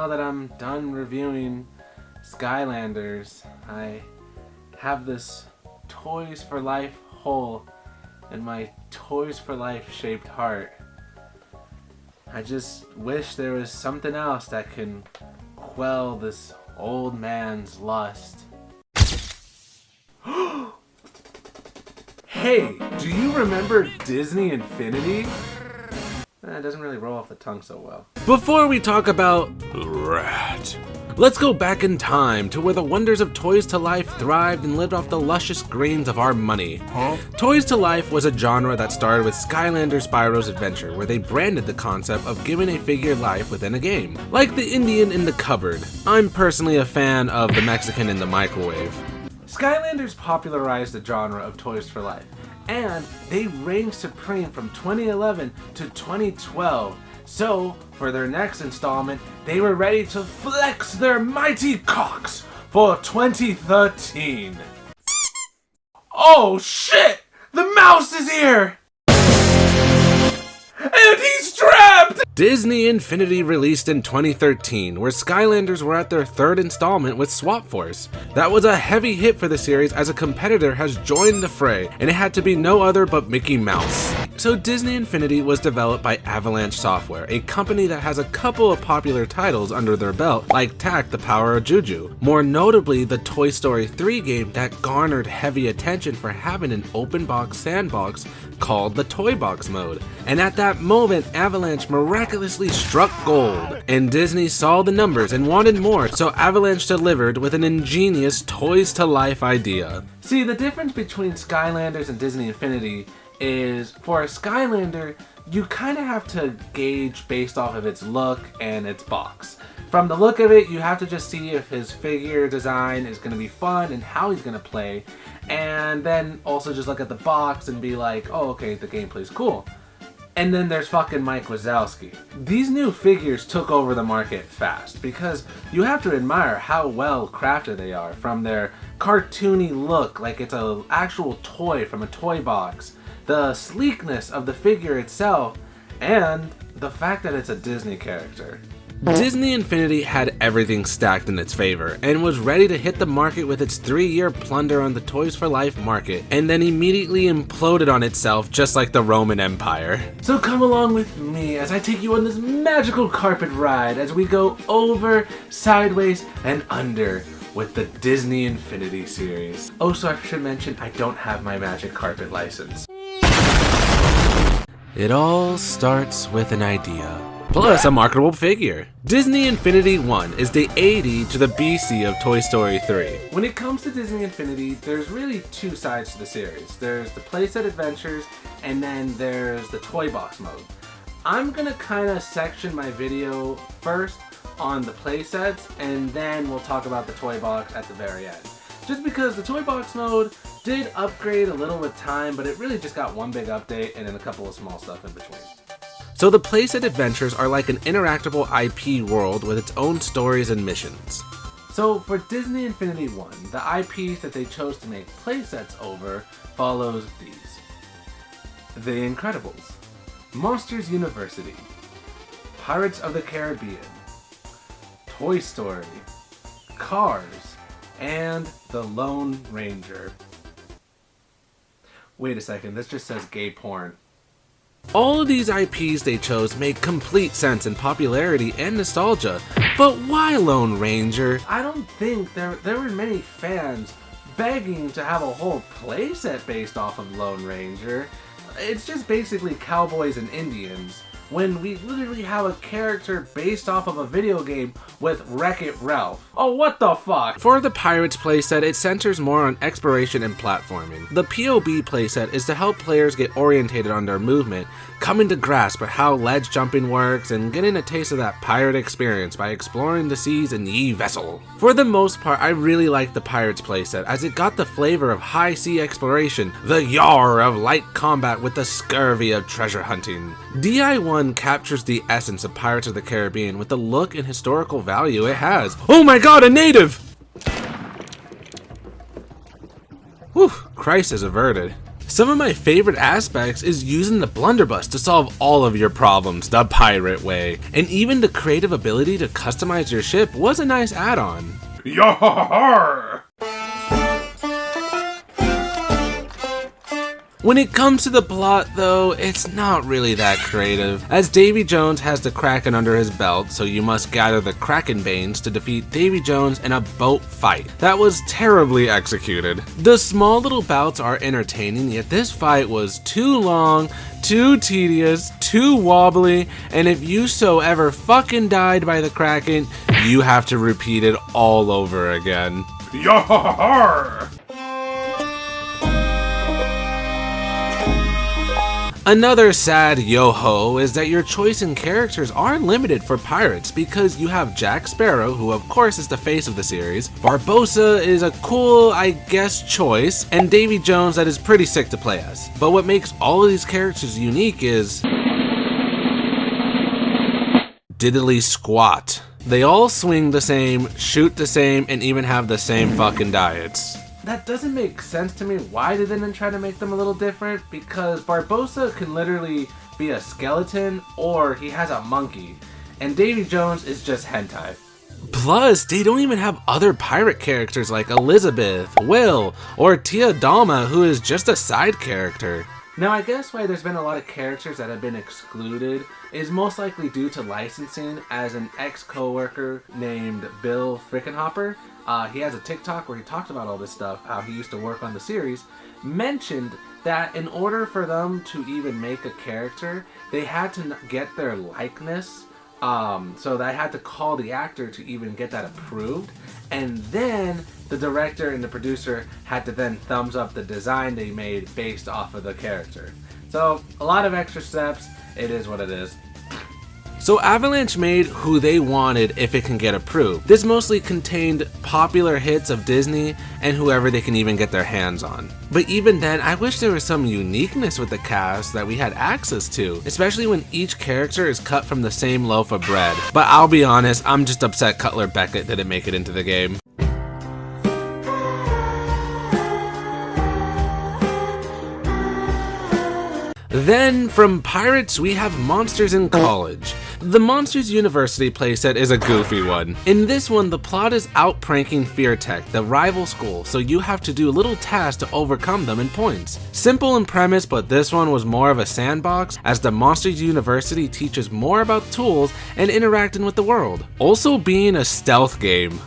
now that I'm done reviewing Skylanders, I have this Toys for Life hole in my Toys for Life shaped heart. I just wish there was something else that can quell this old man's lust. Hey, do you remember Disney Infinity? It doesn't really roll off the tongue so well. Before we talk about Rat, let's go back in time to where the wonders of Toys to Life thrived and lived off the luscious grains of our money. Toys to Life was a genre that started with Skylanders Spyro's Adventure, where they branded the concept of giving a figure life within a game. Like the Indian in the cupboard, I'm personally a fan of the Mexican in the microwave. Skylanders popularized the genre of Toys for Life, and they reigned supreme from 2011 to 2012. So, for their next installment, they were ready to flex their mighty cocks for 2013. Oh shit! The mouse is here! And he's trapped! Disney Infinity released in 2013, where Skylanders were at their third installment with Swap Force. That was a heavy hit for the series as a competitor has joined the fray, and it had to be no other but Mickey Mouse. So Disney Infinity was developed by Avalanche Software, a company that has a couple of popular titles under their belt, like Tak: The Power of Juju. More notably, the Toy Story 3 game that garnered heavy attention for having an open box sandbox called the Toy Box mode. And at that moment, Avalanche miraculously struck gold. And Disney saw the numbers and wanted more, so Avalanche delivered with an ingenious Toys to Life idea. See, the difference between Skylanders and Disney Infinity is, for a Skylander, you kind of have to gauge based off of its look and its box. From the look of it, you have to just see if his figure design is going to be fun and how he's going to play, and then also just look at the box and be like, oh, okay, the gameplay's cool. And then there's fucking Mike Wazowski. These new figures took over the market fast because you have to admire how well crafted they are, from their cartoony look like it's an actual toy from a toy box, the sleekness of the figure itself, and the fact that it's a Disney character. Disney Infinity had everything stacked in its favor and was ready to hit the market with its 3-year plunder on the Toys for Life market, and then immediately imploded on itself just like the Roman Empire. So come along with me as I take you on this magical carpet ride as we go over, sideways, and under with the Disney Infinity series. Oh, so I should mention I don't have my magic carpet license. It all starts with an idea, plus a marketable figure. Disney Infinity 1 is the AD to the BC of Toy Story 3. When it comes to Disney Infinity, there's really two sides to the series. There's the playset adventures, and then there's the toy box mode. I'm gonna kind of section my video first on the playsets, and then we'll talk about the toy box at the very end. Just because the toy box mode did upgrade a little with time, but it really just got one big update and then a couple of small stuff in between. So the playset adventures are like an interactable IP world with its own stories and missions. So for Disney Infinity 1, the IPs that they chose to make playsets over follows these: The Incredibles, Monsters University, Pirates of the Caribbean, Toy Story, Cars, and The Lone Ranger. Wait a second, this just says gay porn. All of these IPs they chose make complete sense in popularity and nostalgia, but why Lone Ranger? I don't think there were many fans begging to have a whole playset based off of Lone Ranger. It's just basically cowboys and Indians, when we literally have a character based off of a video game with Wreck-It Ralph. Oh, what the fuck? For the Pirates playset, it centers more on exploration and platforming. The POB playset is to help players get orientated on their movement, coming to grasp at how ledge jumping works, and getting a taste of that pirate experience by exploring the seas in ye vessel. For the most part, I really liked the Pirates playset, as it got the flavor of high sea exploration, the yar of light combat with the scurvy of treasure hunting. DI1 captures the essence of Pirates of the Caribbean with the look and historical value it has. Oh my god, a native! Whew, crisis averted. Some of my favorite aspects is using the blunderbuss to solve all of your problems the pirate way, and even the creative ability to customize your ship was a nice add-on. Yar! When it comes to the plot though, it's not really that creative, as Davy Jones has the Kraken under his belt, so you must gather the Kraken Banes to defeat Davy Jones in a boat fight. That was terribly executed. The small little bouts are entertaining, yet this fight was too long, too tedious, too wobbly, and if you so ever fucking died by the Kraken, you have to repeat it all over again. Yar! Another sad yo-ho is that your choice in characters are limited for pirates because you have Jack Sparrow, who of course is the face of the series, Barbossa is a cool, I guess, choice, and Davy Jones that is pretty sick to play as. But what makes all of these characters unique is diddly squat. They all swing the same, shoot the same, and even have the same fucking diets. That doesn't make sense to me why they didn't try to make them a little different, because Barbossa can literally be a skeleton or he has a monkey, and Davy Jones is just hentai. Plus, they don't even have other pirate characters like Elizabeth, Will, or Tia Dalma, who is just a side character. Now, I guess why there's been a lot of characters that have been excluded is most likely due to licensing, as an ex-coworker named Bill Frickenhopper, he has a TikTok where he talked about all this stuff, how he used to work on the series, mentioned that in order for them to even make a character, they had to get their likeness, so they had to call the actor to even get that approved, and then the director and the producer had to then thumbs up the design they made based off of the character. So, a lot of extra steps, it is what it is. So Avalanche made who they wanted if it can get approved. This mostly contained popular hits of Disney and whoever they can even get their hands on. But even then, I wish there was some uniqueness with the cast that we had access to, especially when each character is cut from the same loaf of bread. But I'll be honest, I'm just upset Cutler Beckett didn't make it into the game. Then, from Pirates, we have Monsters in College. The Monsters University playset is a goofy one. In this one, the plot is out pranking Fear Tech, the rival school, so you have to do little tasks to overcome them in points. Simple in premise, but this one was more of a sandbox, as the Monsters University teaches more about tools and interacting with the world. Also being a stealth game.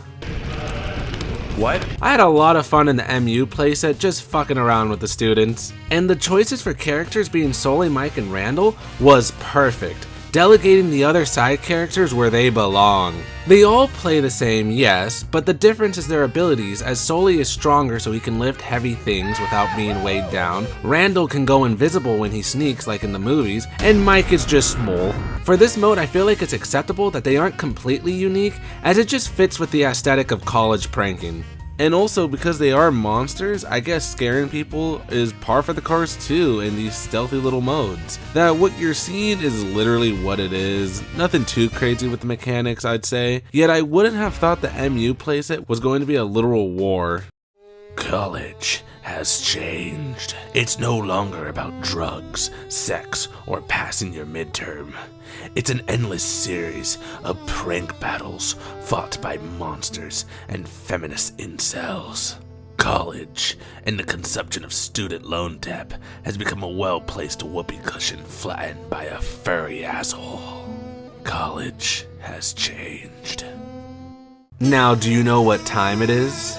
What? I had a lot of fun in the MU playset just fucking around with the students. And the choices for characters being solely Mike and Randall was perfect, delegating the other side characters where they belong. They all play the same, yes, but the difference is their abilities, as Sully is stronger so he can lift heavy things without being weighed down, Randall can go invisible when he sneaks like in the movies, and Mike is just small. For this mode, I feel like it's acceptable that they aren't completely unique, as it just fits with the aesthetic of college pranking. And also, because they are monsters, I guess scaring people is par for the course too in these stealthy little modes. That what you're seeing is literally what it is. Nothing too crazy with the mechanics, I'd say. Yet I wouldn't have thought the MU playset was going to be a literal war. College has changed. It's no longer about drugs, sex, or passing your midterm. It's an endless series of prank battles fought by monsters and feminist incels. College and the consumption of student loan debt has become a well-placed whoopee cushion flattened by a furry asshole. College has changed. Now, do you know what time it is?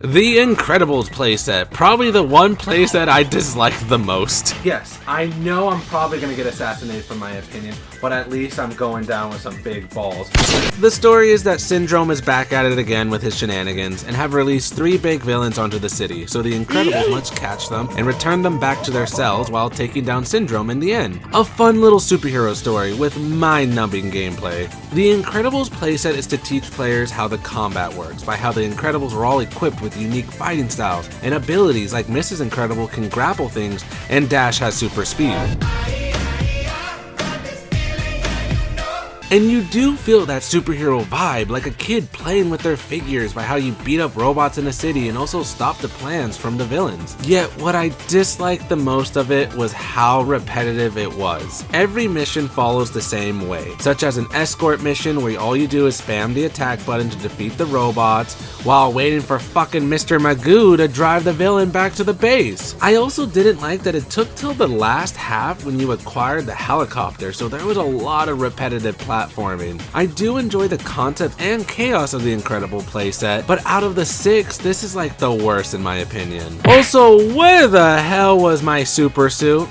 The Incredibles playset, probably the one playset I dislike the most. Yes, I know I'm probably gonna get assassinated for my opinion, but at least I'm going down with some big balls. The story is that Syndrome is back at it again with his shenanigans and have released 3 big villains onto the city, so the Incredibles must catch them and return them back to their cells while taking down Syndrome in the end. A fun little superhero story with mind-numbing gameplay. The Incredibles playset is to teach players how the combat works by how the Incredibles are all equipped with unique fighting styles and abilities, like Mrs. Incredible can grapple things and Dash has super speed. And you do feel that superhero vibe, like a kid playing with their figures by how you beat up robots in a city and also stop the plans from the villains. Yet what I disliked the most of it was how repetitive it was. Every mission follows the same way, such as an escort mission where all you do is spam the attack button to defeat the robots while waiting for fucking Mr. Magoo to drive the villain back to the base. I also didn't like that it took till the last half when you acquired the helicopter, so there was a lot of repetitive platforming. I do enjoy the concept and chaos of the incredible playset, but out of the 6, this is like the worst in my opinion. Also, where the hell was my super suit?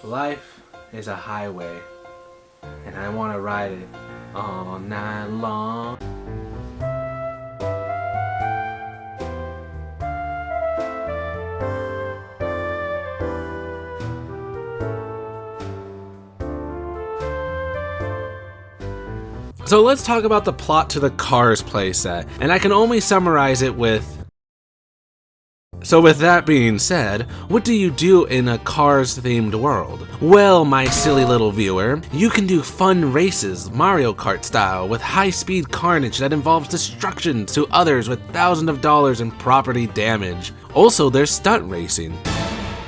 Life is a highway, and I want to ride it all night long. So let's talk about the plot to the Cars playset, and I can only summarize it with... So with that being said, what do you do in a Cars-themed world? Well, my silly little viewer, you can do fun races, Mario Kart style, with high-speed carnage that involves destruction to others with thousands of dollars in property damage. Also, there's stunt racing.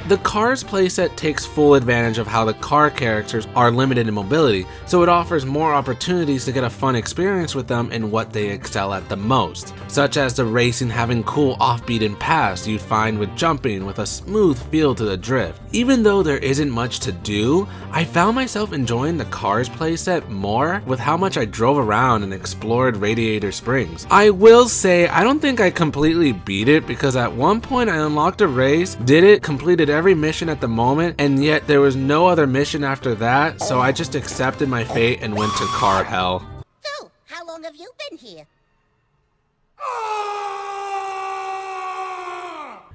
The Cars playset takes full advantage of how the car characters are limited in mobility, so it offers more opportunities to get a fun experience with them in what they excel at the most, such as the racing having cool offbeat and paths you'd find with jumping with a smooth feel to the drift. Even though there isn't much to do, I found myself enjoying the Cars playset more with how much I drove around and explored Radiator Springs. I will say I don't think I completely beat it because at one point I unlocked a race, did it, completed every mission at the moment, and yet there was no other mission after that, so I just accepted my fate and went to car hell. So, how long have you been here?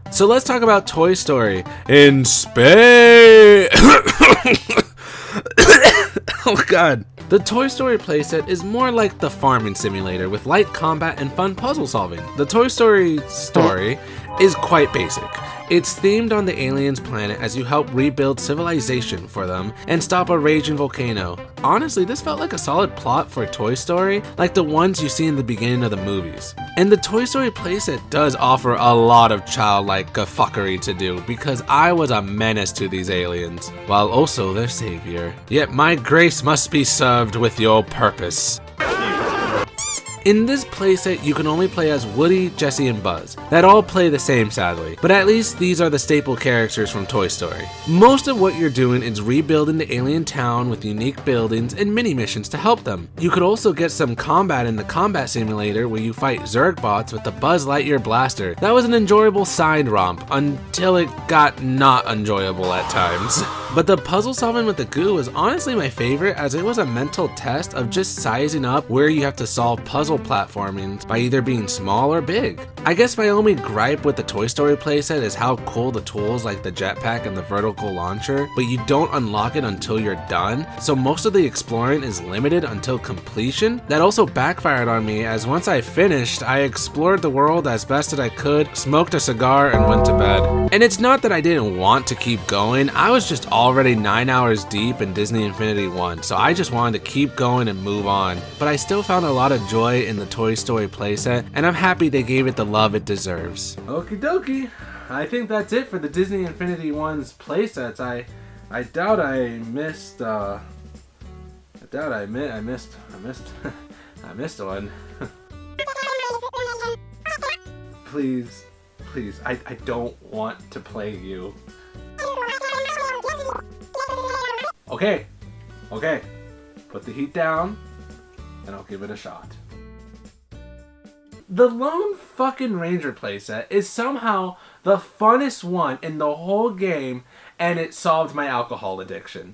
So let's talk about Toy Story in space. Oh god. The Toy Story playset is more like the farming simulator with light combat and fun puzzle solving. The Toy Story story is quite basic. It's themed on the aliens' planet as you help rebuild civilization for them and stop a raging volcano. Honestly, this felt like a solid plot for Toy Story, like the ones you see in the beginning of the movies. And the Toy Story playset does offer a lot of childlike fuckery to do because I was a menace to these aliens, while also their savior. Yet my grace must be served with your purpose. In this playset, you can only play as Woody, Jessie, and Buzz, that all play the same sadly, but at least these are the staple characters from Toy Story. Most of what you're doing is rebuilding the alien town with unique buildings and mini missions to help them. You could also get some combat in the combat simulator where you fight Zurg bots with the Buzz Lightyear blaster. That was an enjoyable side romp until it got not enjoyable at times. But the puzzle solving with the goo was honestly my favorite as it was a mental test of just sizing up where you have to solve puzzle platforming by either being small or big. I guess my only gripe with the Toy Story playset is how cool the tools like the jetpack and the vertical launcher, but you don't unlock it until you're done, so most of the exploring is limited until completion. That also backfired on me as once I finished, I explored the world as best as I could, smoked a cigar, and went to bed. And it's not that I didn't want to keep going, I was just already 9 hours deep in Disney Infinity 1, so I just wanted to keep going and move on. But I still found a lot of joy in the Toy Story playset, and I'm happy they gave it the love it deserves. Okie dokie, I think that's it for the Disney Infinity 1's playsets. I doubt I missed, I missed one. Please, I don't want to play you. Okay, put the heat down, and I'll give it a shot. The Lone fucking Ranger playset is somehow the funnest one in the whole game, and it solved my alcohol addiction.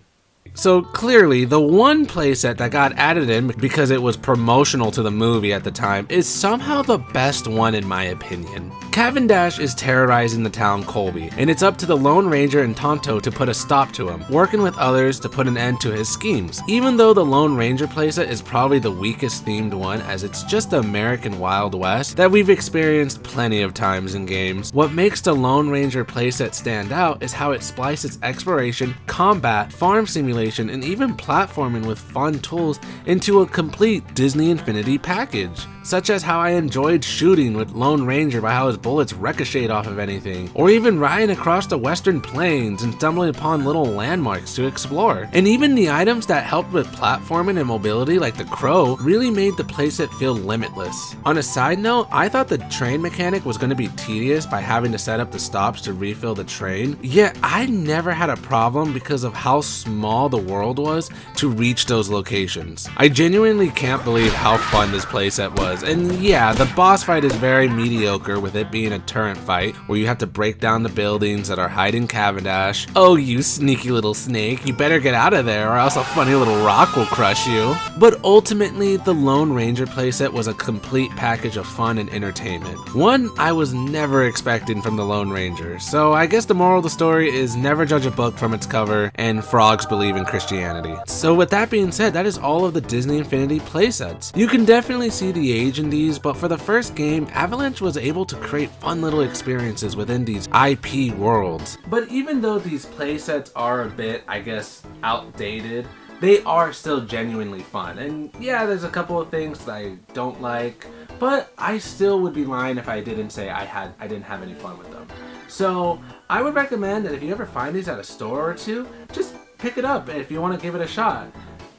So clearly, the one playset that got added in because it was promotional to the movie at the time is somehow the best one in my opinion. Cavendash is terrorizing the town Colby, and it's up to the Lone Ranger and Tonto to put a stop to him, working with others to put an end to his schemes. Even though the Lone Ranger playset is probably the weakest themed one, as it's just the American Wild West that we've experienced plenty of times in games, what makes the Lone Ranger playset stand out is how it splices exploration, combat, farm simulation, and even platforming with fun tools into a complete Disney Infinity package. Such as how I enjoyed shooting with Lone Ranger by how his bullets ricocheted off of anything, or even riding across the western plains and stumbling upon little landmarks to explore. And even the items that helped with platforming and mobility like the crow really made the playset feel limitless. On a side note, I thought the train mechanic was going to be tedious by having to set up the stops to refill the train, yet I never had a problem because of how small the world was to reach those locations. I genuinely can't believe how fun this playset was. And yeah, the boss fight is very mediocre with it being a turret fight where you have to break down the buildings that are hiding Cavendash. Oh, you sneaky little snake, you better get out of there or else a funny little rock will crush you. But ultimately, the Lone Ranger playset was a complete package of fun and entertainment. One I was never expecting from the Lone Ranger. So I guess the moral of the story is never judge a book from its cover, and frogs believe in Christianity. So with that being said, that is all of the Disney Infinity playsets. You can definitely see the age in these, but for the first game, Avalanche was able to create fun little experiences within these IP worlds. But even though these playsets are a bit, I guess, outdated, they are still genuinely fun. And yeah, there's a couple of things that I don't like, but I still would be lying if I didn't say I didn't have any fun with them. So I would recommend that if you ever find these at a store or two, just pick it up if you want to give it a shot.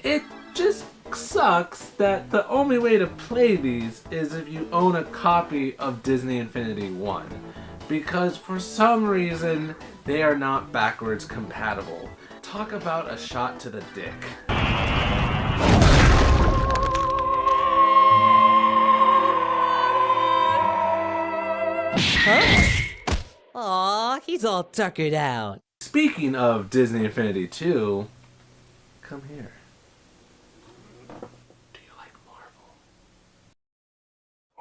It just sucks that the only way to play these is if you own a copy of Disney Infinity 1, because for some reason they are not backwards compatible. Talk about a shot to the dick. Huh? Aw, he's all tuckered out. Speaking of Disney Infinity 2, come here.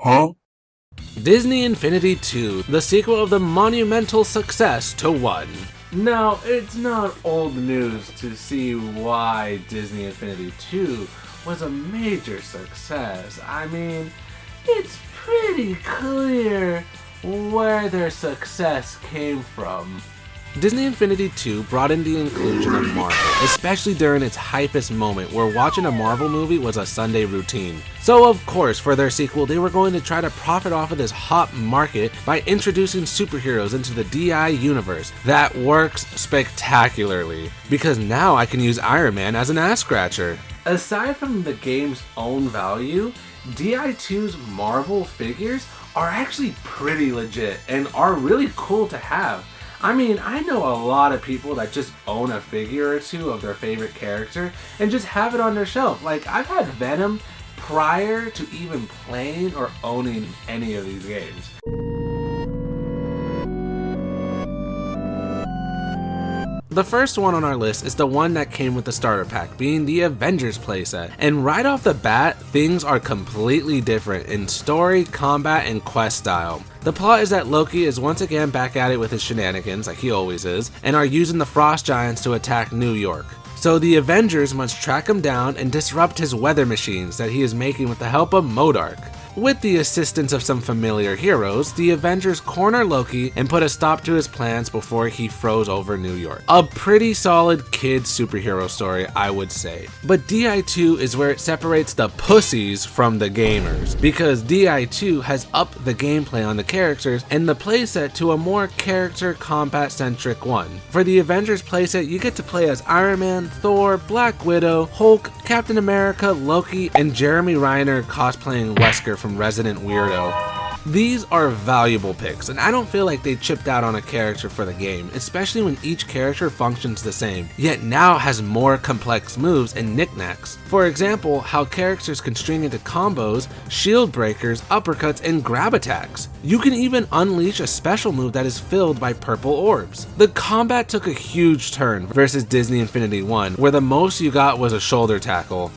Huh? Disney Infinity 2, the sequel of the monumental success to 1. Now, it's not old news to see why Disney Infinity 2 was a major success. I mean, it's pretty clear where their success came from. Disney Infinity 2 brought in the inclusion of Marvel, especially during its hypest moment where watching a Marvel movie was a Sunday routine. So of course, for their sequel, they were going to try to profit off of this hot market by introducing superheroes into the DI universe. That works spectacularly, because now I can use Iron Man as an ass scratcher. Aside from the game's own value, DI2's Marvel figures are actually pretty legit and are really cool to have. I mean, I know a lot of people that just own a figure or two of their favorite character and just have it on their shelf. Like, I've had Venom prior to even playing or owning any of these games. The first one on our list is the one that came with the starter pack, being the Avengers playset. And right off the bat, things are completely different in story, combat, and quest style. The plot is that Loki is once again back at it with his shenanigans, like he always is, and are using the Frost Giants to attack New York. So the Avengers must track him down and disrupt his weather machines that he is making with the help of Modark. With the assistance of some familiar heroes, the Avengers corner Loki and put a stop to his plans before he froze over New York. A pretty solid kid superhero story, I would say. But DI2 is where it separates the pussies from the gamers, because DI2 has upped the gameplay on the characters and the playset to a more character combat centric one. For the Avengers playset, you get to play as Iron Man, Thor, Black Widow, Hulk, Captain America, Loki, and Jeremy Renner cosplaying Wesker from Resident Weirdo. These are valuable picks, and I don't feel like they chipped out on a character for the game, especially when each character functions the same, yet now has more complex moves and knickknacks. For example, how characters can string into combos, shield breakers, uppercuts, and grab attacks. You can even unleash a special move that is filled by purple orbs. The combat took a huge turn versus Disney Infinity 1, where the most you got was a shoulder tackle.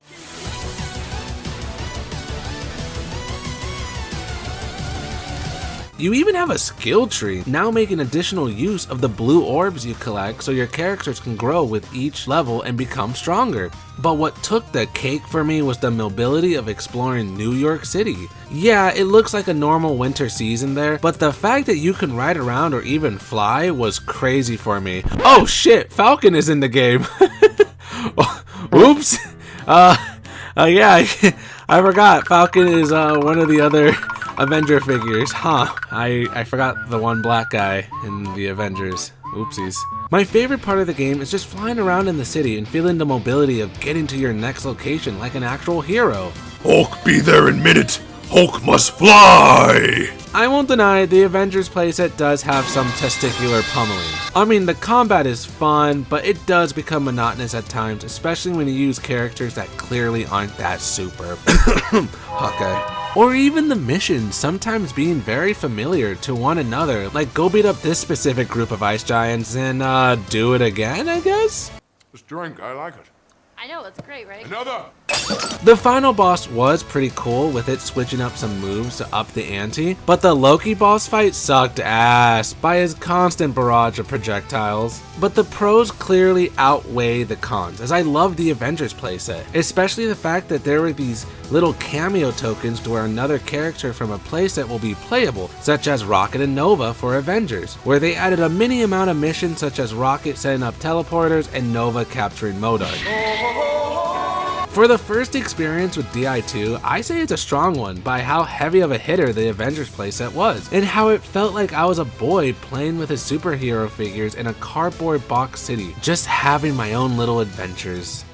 You even have a skill tree, now making additional use of the blue orbs you collect so your characters can grow with each level and become stronger. But what took the cake for me was the mobility of exploring New York City. Yeah, it looks like a normal winter season there, but the fact that you can ride around or even fly was crazy for me. Oh shit, Falcon is in the game. Oops. Yeah, I forgot. Falcon is one of the other Avenger figures, huh? I forgot the one black guy in the Avengers. Oopsies. My favorite part of the game is just flying around in the city and feeling the mobility of getting to your next location like an actual hero. Hulk be there in minute. Hulk must fly! I won't deny the Avengers playset does have some testicular pummeling. I mean, the combat is fun, but it does become monotonous at times, especially when you use characters that clearly aren't that super. Hawkeye. Or even the missions sometimes being very familiar to one another, like go beat up this specific group of ice giants and do it again, I guess? This drink, I like it. I know, it's great, right? Another! The final boss was pretty cool with it switching up some moves to up the ante, but the Loki boss fight sucked ass by his constant barrage of projectiles. But the pros clearly outweigh the cons, as I love the Avengers playset, especially the fact that there were these little cameo tokens to where another character from a playset will be playable, such as Rocket and Nova for Avengers, where they added a mini amount of missions such as Rocket setting up teleporters and Nova capturing Modok. For the first experience with DI2, I say it's a strong one by how heavy of a hitter the Avengers playset was, and how it felt like I was a boy playing with his superhero figures in a cardboard box city, just having my own little adventures.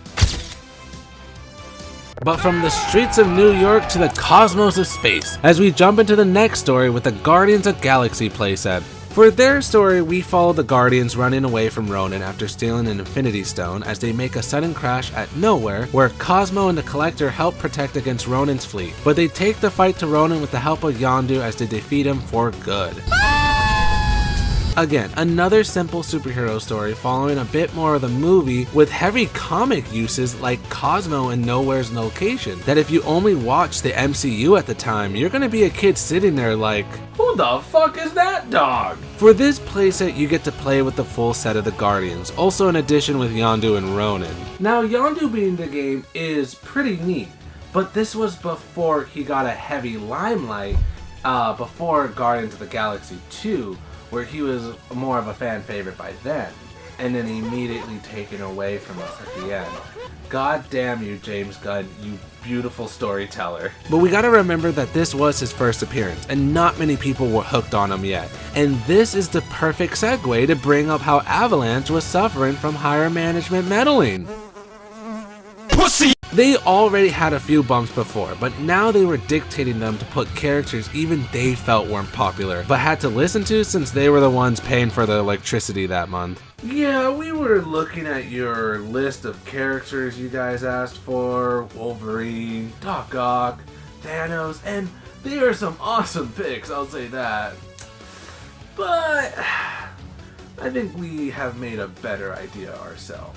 But from the streets of New York to the cosmos of space, as we jump into the next story with the Guardians of Galaxy playset. For their story, we follow the Guardians running away from Ronan after stealing an Infinity Stone as they make a sudden crash at nowhere where Cosmo and the Collector help protect against Ronan's fleet, but they take the fight to Ronan with the help of Yondu as they defeat him for good. Again, another simple superhero story following a bit more of the movie with heavy comic uses like Cosmo and Nowhere's location, that if you only watched the MCU at the time, you're gonna be a kid sitting there like, who the fuck is that dog? For this playset, you get to play with the full set of the Guardians, also in addition with Yondu and Ronan. Now, Yondu being in the game is pretty neat, but this was before he got a heavy limelight, before Guardians of the Galaxy 2, where he was more of a fan favorite by then, and then immediately taken away from us at the end. God damn you, James Gunn, you beautiful storyteller. But we gotta remember that this was his first appearance, and not many people were hooked on him yet. And this is the perfect segue to bring up how Avalanche was suffering from higher management meddling. Pussy! They already had a few bumps before, but now they were dictating them to put characters even they felt weren't popular, but had to listen to since they were the ones paying for the electricity that month. Yeah, we were looking at your list of characters you guys asked for: Wolverine, Doc Ock, Thanos, and they are some awesome picks, I'll say that. But I think we have made a better idea ourselves.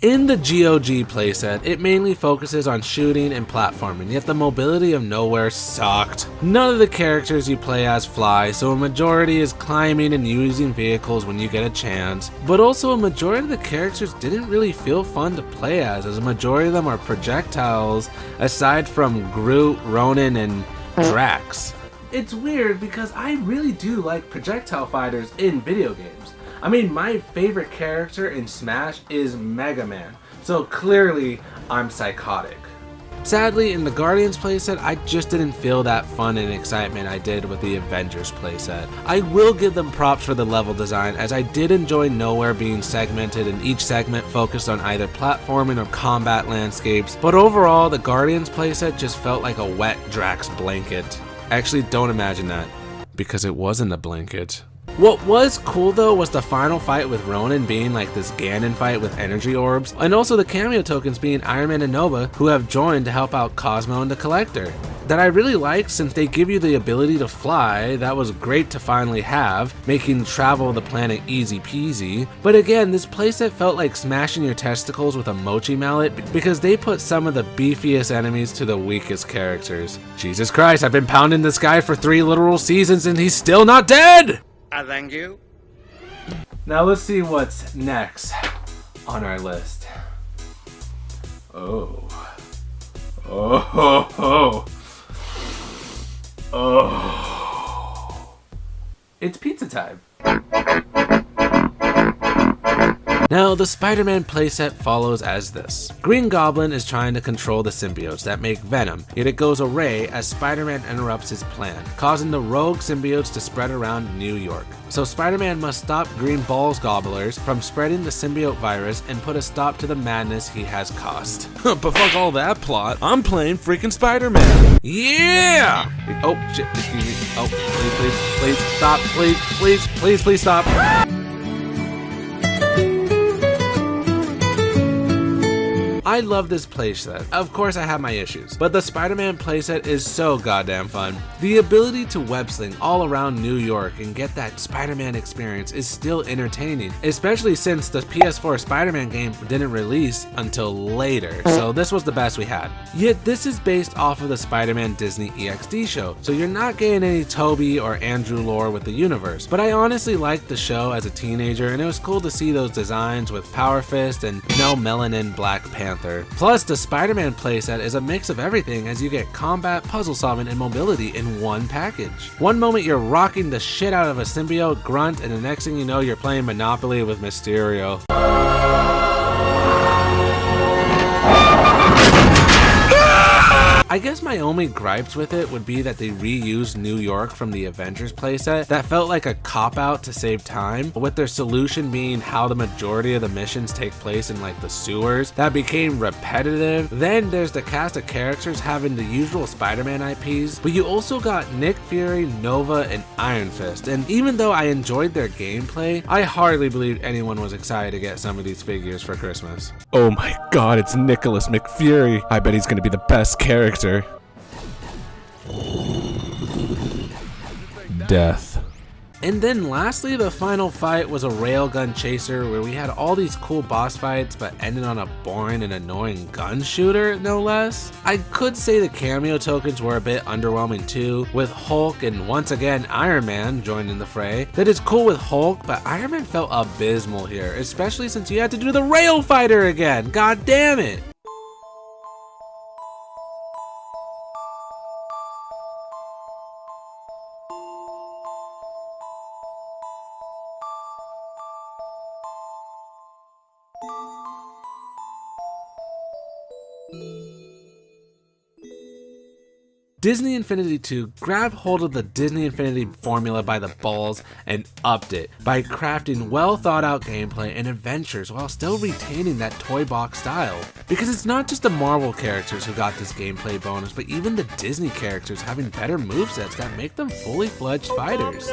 In the GOG playset, it mainly focuses on shooting and platforming, yet the mobility of Nowhere sucked. None of the characters you play as fly, so a majority is climbing and using vehicles when you get a chance. But also a majority of the characters didn't really feel fun to play as a majority of them are projectiles, aside from Groot, Ronan, and Drax. It's weird because I really do like projectile fighters in video games. I mean, my favorite character in Smash is Mega Man, so clearly I'm psychotic. Sadly, in the Guardians playset, I just didn't feel that fun and excitement I did with the Avengers playset. I will give them props for the level design, as I did enjoy Nowhere being segmented and each segment focused on either platforming or combat landscapes, but overall, the Guardians playset just felt like a wet Drax blanket. Actually, don't imagine that, because it wasn't a blanket. What was cool though was the final fight with Ronan being like this Ganon fight with energy orbs, and also the cameo tokens being Iron Man and Nova, who have joined to help out Cosmo and the Collector. That I really liked, since they give you the ability to fly. That was great to finally have, making travel the planet easy peasy. But again, this playset felt like smashing your testicles with a mochi mallet, because they put some of the beefiest enemies to the weakest characters. Jesus Christ, I've been pounding this guy for 3 literal seasons and he's still not dead! I thank you. Now let's see what's next on our list. Oh. It's pizza time. Now, the Spider-Man playset follows as this. Green Goblin is trying to control the symbiotes that make Venom, yet it goes awry as Spider-Man interrupts his plan, causing the rogue symbiotes to spread around New York. So Spider-Man must stop Green Balls Gobblers from spreading the symbiote virus and put a stop to the madness he has caused. But fuck all that plot, I'm playing freaking Spider-Man! Yeah! Oh, shit, excuse me. Oh, please, stop, please stop. I love this playset. Of course I have my issues, but the Spider-Man playset is so goddamn fun. The ability to web sling all around New York and get that Spider-Man experience is still entertaining, especially since the PS4 Spider-Man game didn't release until later, so this was the best we had. Yet this is based off of the Spider-Man Disney EXD show, so you're not getting any Toby or Andrew lore with the universe, but I honestly liked the show as a teenager, and it was cool to see those designs with Power Fist and no melanin Black Panther. Plus, the Spider-Man playset is a mix of everything, as you get combat, puzzle solving, and mobility in one package. One moment you're rocking the shit out of a symbiote grunt, and the next thing you know you're playing Monopoly with Mysterio. I guess my only gripes with it would be that they reused New York from the Avengers playset. That felt like a cop-out to save time, with their solution being how the majority of the missions take place in like the sewers. That became repetitive. Then there's the cast of characters having the usual Spider-Man IPs, but you also got Nick Fury, Nova, and Iron Fist. And even though I enjoyed their gameplay, I hardly believe anyone was excited to get some of these figures for Christmas. Oh my god, it's Nicholas McFury. I bet he's gonna be the best character. Death. And then lastly, the final fight was a railgun chaser where we had all these cool boss fights but ended on a boring and annoying gun shooter, no less. I could say the cameo tokens were a bit underwhelming too, with Hulk and once again Iron Man joined in the fray. That is cool with Hulk, but Iron Man felt abysmal here, especially since you had to do the rail fighter again. God damn it! Disney Infinity 2 grabbed hold of the Disney Infinity formula by the balls and upped it by crafting well thought out gameplay and adventures while still retaining that toy box style. Because it's not just the Marvel characters who got this gameplay bonus, but even the Disney characters having better movesets that make them fully fledged fighters.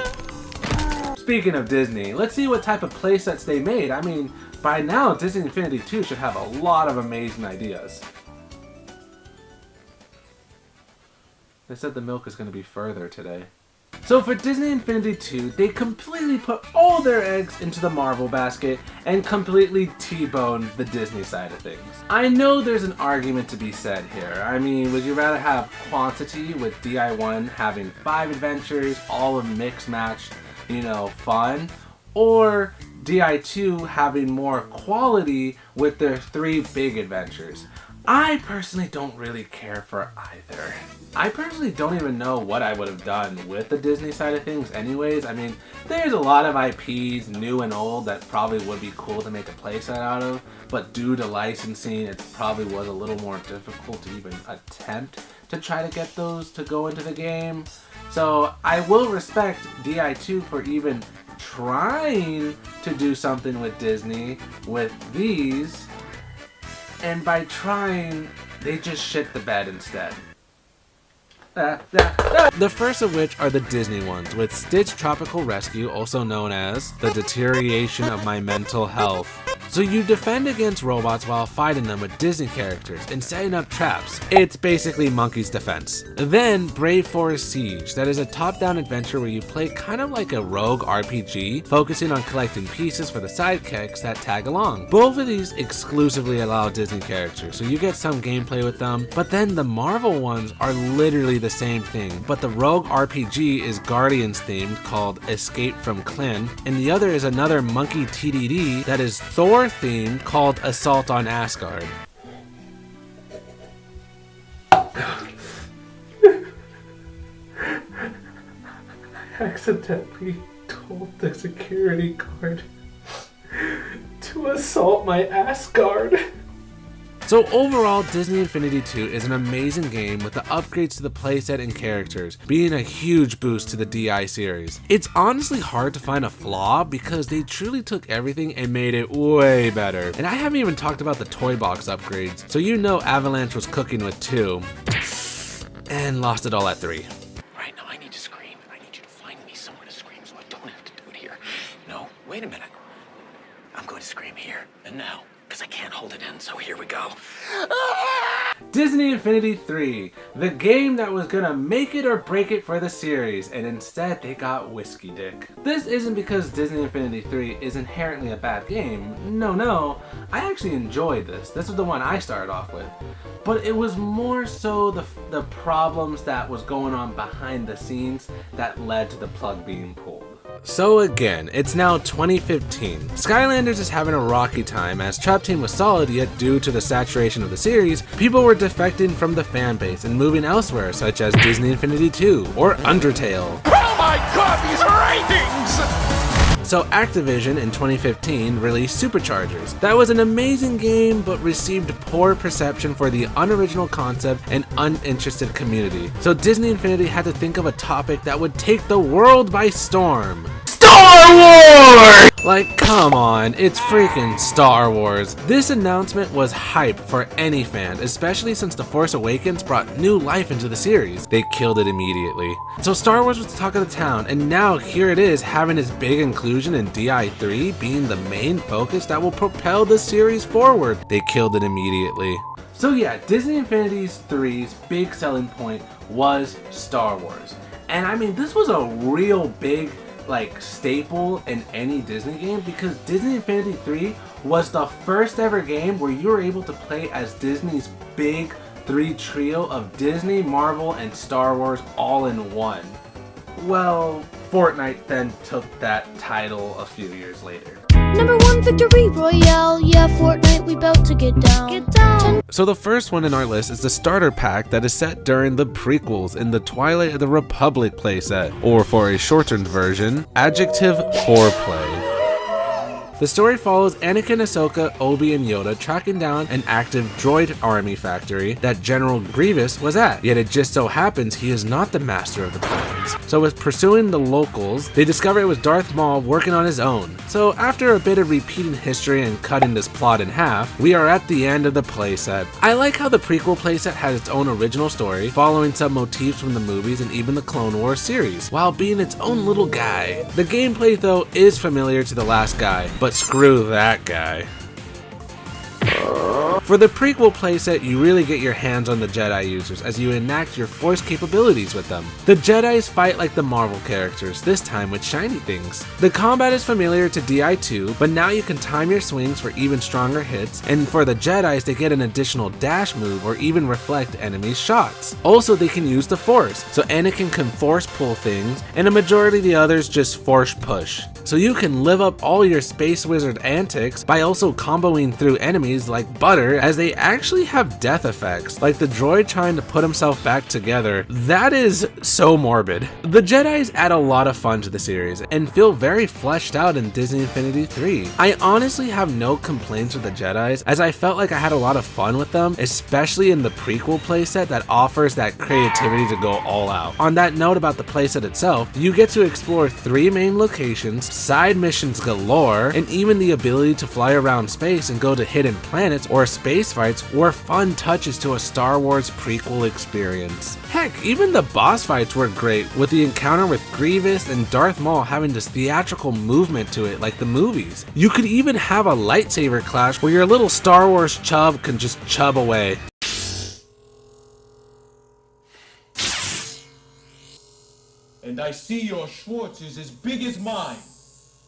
Speaking of Disney, let's see what type of playsets they made. I mean, by now Disney Infinity 2 should have a lot of amazing ideas. They said the milk is going to be further today. So for Disney Infinity 2, they completely put all their eggs into the Marvel basket and completely T-boned the Disney side of things. I know there's an argument to be said here. I mean, would you rather have quantity with DI1 having 5 adventures, all of mixed matched, fun, or DI2 having more quality with their 3 big adventures? I personally don't really care for either. I personally don't even know what I would have done with the Disney side of things anyways. I mean, there's a lot of IPs, new and old, that probably would be cool to make a playset out of, but due to licensing, it probably was a little more difficult to even attempt to try to get those to go into the game. So I will respect DI2 for even trying to do something with Disney with these, and by trying, they just shit the bed instead. The first of which are the Disney ones, with Stitch Tropical Rescue, also known as the deterioration of my mental health. So you defend against robots while fighting them with Disney characters and setting up traps. It's basically Monkey's Defense. Then Brave Forest Siege, that is a top-down adventure where you play kind of like a rogue RPG, focusing on collecting pieces for the sidekicks that tag along. Both of these exclusively allow Disney characters, so you get some gameplay with them, but then the Marvel ones are literally the same thing, but the rogue RPG is Guardians themed called Escape from Klin, and the other is another monkey TDD that is Thor themed called Assault on Asgard. I accidentally told the security guard to assault my Asgard. So overall, Disney Infinity 2 is an amazing game with the upgrades to the playset and characters being a huge boost to the DI series. It's honestly hard to find a flaw because they truly took everything and made it way better. And I haven't even talked about the Toy Box upgrades, so you know Avalanche was cooking with 2 and lost it all at 3. Right now I need to scream, and I need you to find me somewhere to scream so I don't have to do it here. No, wait a minute. I'm going to scream here and now, because I can't hold it in, so here we go. Disney Infinity 3, the game that was gonna make it or break it for the series, and instead they got Whiskey Dick. This isn't because Disney Infinity 3 is inherently a bad game. No, I actually enjoyed this. This was the one I started off with. But it was more so the problems that was going on behind the scenes that led to the plug being pulled. So again, it's now 2015. Skylanders is having a rocky time as Trap Team was solid, yet due to the saturation of the series, people were defecting from the fan base and moving elsewhere, such as Disney Infinity 2 or Undertale. Oh my god, these ratings! So Activision in 2015 released Superchargers. That was an amazing game, but received poor perception for the unoriginal concept and uninterested community. So Disney Infinity had to think of a topic that would take the world by storm. Star Wars! Like, come on, it's freaking Star Wars. This announcement was hype for any fan, especially since The Force Awakens brought new life into the series. They killed it immediately. So Star Wars was the talk of the town, and now here it is having its big inclusion in DI3 being the main focus that will propel the series forward. They killed it immediately. So yeah, Disney Infinity 3's big selling point was Star Wars. And I mean, this was a real big staple in any Disney game, because Disney Infinity 3 was the first ever game where you were able to play as Disney's big 3 trio of Disney, Marvel, and Star Wars all in one. Well, Fortnite then took that title a few years later. #1 victory royale, yeah, Fortnite, we bout to get down. Get down. So the first one in our list is the starter pack that is set during the prequels in the Twilight of the Republic playset, or for a shortened version, Adjective Foreplay. The story follows Anakin, Ahsoka, Obi, and Yoda tracking down an active droid army factory that General Grievous was at, yet it just so happens he is not the master of the plans. So with pursuing the locals, they discover it was Darth Maul working on his own. So after a bit of repeating history and cutting this plot in half, we are at the end of the playset. I like how the prequel playset has its own original story, following some motifs from the movies and even the Clone Wars series, while being its own little guy. The gameplay though is familiar to the last guy, but screw that guy. For the prequel playset, you really get your hands on the Jedi users as you enact your Force capabilities with them. The Jedis fight like the Marvel characters, this time with shiny things. The combat is familiar to DI2, but now you can time your swings for even stronger hits, and for the Jedis they get an additional dash move or even reflect enemies' shots. Also, they can use the Force, so Anakin can Force pull things, and a majority of the others just Force push. so you can live up all your space wizard antics by also comboing through enemies like butter, as they actually have death effects, like the droid trying to put himself back together. That is so morbid. The Jedis add a lot of fun to the series and feel very fleshed out in Disney Infinity 3. I honestly have no complaints with the Jedis, as I felt like I had a lot of fun with them, especially in the prequel playset that offers that creativity to go all out. On that note about the playset itself, you get to explore 3 main locations, side missions galore, and even the ability to fly around space and go to hidden planets or space fights were fun touches to a Star Wars prequel experience. Heck, even the boss fights were great, with the encounter with Grievous and Darth Maul having this theatrical movement to it like the movies. You could even have a lightsaber clash where your little Star Wars chub can just chub away. And I see your Schwartz is as big as mine.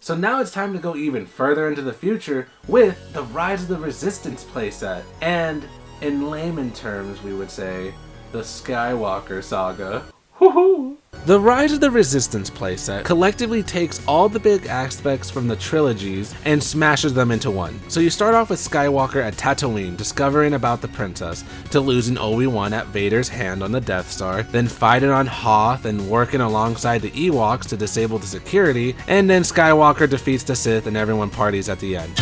So now it's time to go even further into the future with the Rise of the Resistance playset, and in layman terms we would say, the Skywalker saga. Woohoo! The Rise of the Resistance playset collectively takes all the big aspects from the trilogies and smashes them into one. So you start off with Skywalker at Tatooine discovering about the princess, to losing Obi-Wan at Vader's hand on the Death Star, then fighting on Hoth and working alongside the Ewoks to disable the security, and then Skywalker defeats the Sith and everyone parties at the end.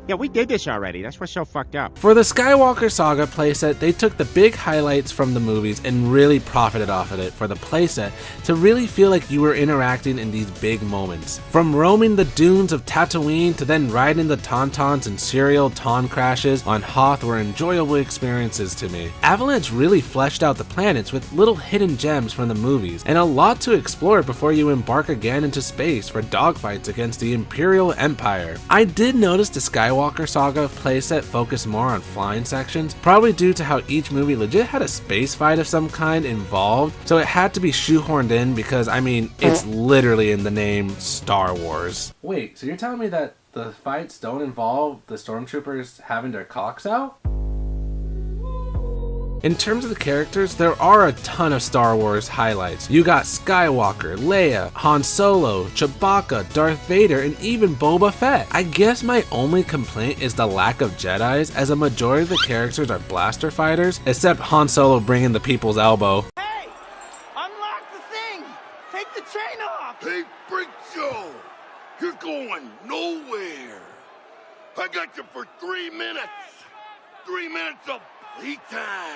Yeah, we did this already. That's what's so fucked up. For the Skywalker Saga playset, they took the big highlights from the movies and really profited off of it for the playset to really feel like you were interacting in these big moments. From roaming the dunes of Tatooine to then riding the Tauntauns and serial Taun crashes on Hoth were enjoyable experiences to me. Avalanche really fleshed out the planets with little hidden gems from the movies and a lot to explore before you embark again into space for dogfights against the Imperial Empire. I did notice the Skywalker Saga playset focused more on flying sections, probably due to how each movie legit had a space fight of some kind involved, so it had to be shoehorned in because, I mean, it's literally in the name Star Wars. Wait, so you're telling me that the fights don't involve the stormtroopers having their cocks out? In terms of the characters, there are a ton of Star Wars highlights. You got Skywalker, Leia, Han Solo, Chewbacca, Darth Vader, and even Boba Fett. I guess my only complaint is the lack of Jedis, as a majority of the characters are blaster fighters, except Han Solo bringing the people's elbow. Hey! Unlock the thing! Take the chain off! Hey, Freak Show! You're going nowhere! I got you for 3 minutes! 3 minutes of playtime!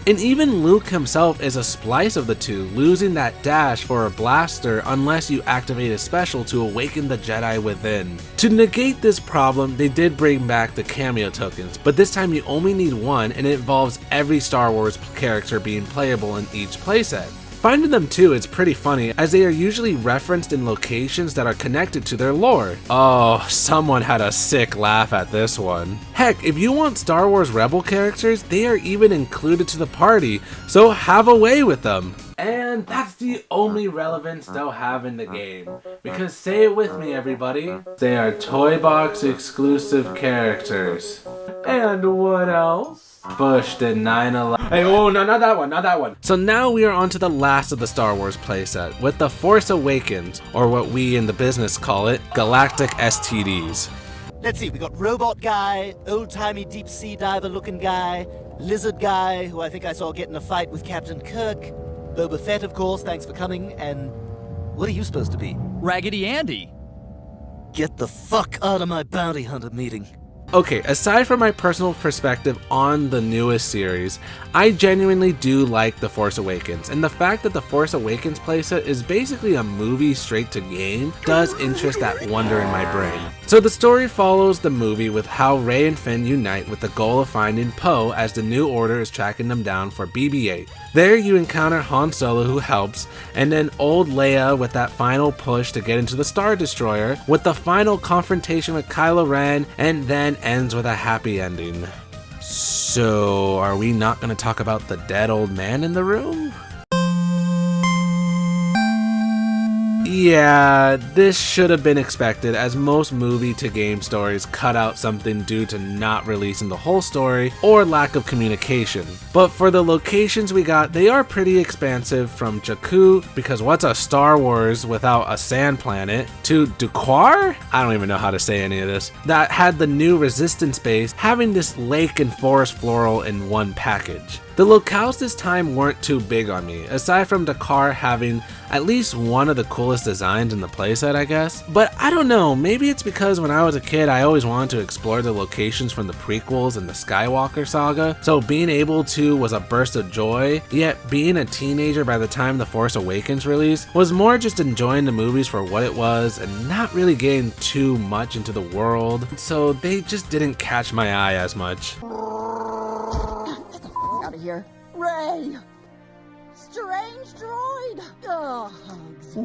And even Luke himself is a splice of the two, losing that dash for a blaster unless you activate a special to awaken the Jedi within. To negate this problem, they did bring back the cameo tokens, but this time you only need one, and it involves every Star Wars character being playable in each playset. Finding them too is pretty funny, as they are usually referenced in locations that are connected to their lore. Oh, someone had a sick laugh at this one. Heck, if you want Star Wars Rebel characters, they are even included to the party, so have a way with them. And that's the only relevance they'll have in the game. Because say it with me, everybody, they are Toy Box exclusive characters. And what else? Bush did 9/11. Hey, oh, no, not that one, not that one. So now we are on to the last of the Star Wars playset, with The Force Awakens, or what we in the business call it, Galactic STDs. Let's see, we got Robot Guy, old-timey deep-sea diver-looking guy, Lizard Guy, who I think I saw get in a fight with Captain Kirk, Boba Fett, of course, thanks for coming, and what are you supposed to be? Raggedy Andy. Get the fuck out of my bounty hunter meeting. Okay, aside from my personal perspective on the newest series, I genuinely do like The Force Awakens, and the fact that The Force Awakens playset is basically a movie straight to game does interest that wonder in my brain. So the story follows the movie with how Rey and Finn unite with the goal of finding Poe as the New Order is tracking them down for BB-8. There you encounter Han Solo, who helps, and then old Leia with that final push to get into the Star Destroyer, with the final confrontation with Kylo Ren, and then ends with a happy ending. So, are we not going to talk about the dead old man in the room? Yeah, this should have been expected, as most movie to game stories cut out something due to not releasing the whole story or lack of communication. But for the locations we got, they are pretty expansive, from Jakku, because what's a Star Wars without a sand planet, to Duquar? I don't even know how to say any of this. That had the new Resistance base, having this lake and forest floral in one package. The locales this time weren't too big on me, aside from Dakar having at least one of the coolest designs in the playset, I guess. But I don't know, maybe it's because when I was a kid I always wanted to explore the locations from the prequels and the Skywalker saga, so being able to was a burst of joy, yet being a teenager by the time The Force Awakens released was more just enjoying the movies for what it was and not really getting too much into the world, so they just didn't catch my eye as much. Out of here. Ray! Strange droid! Oh, hugs.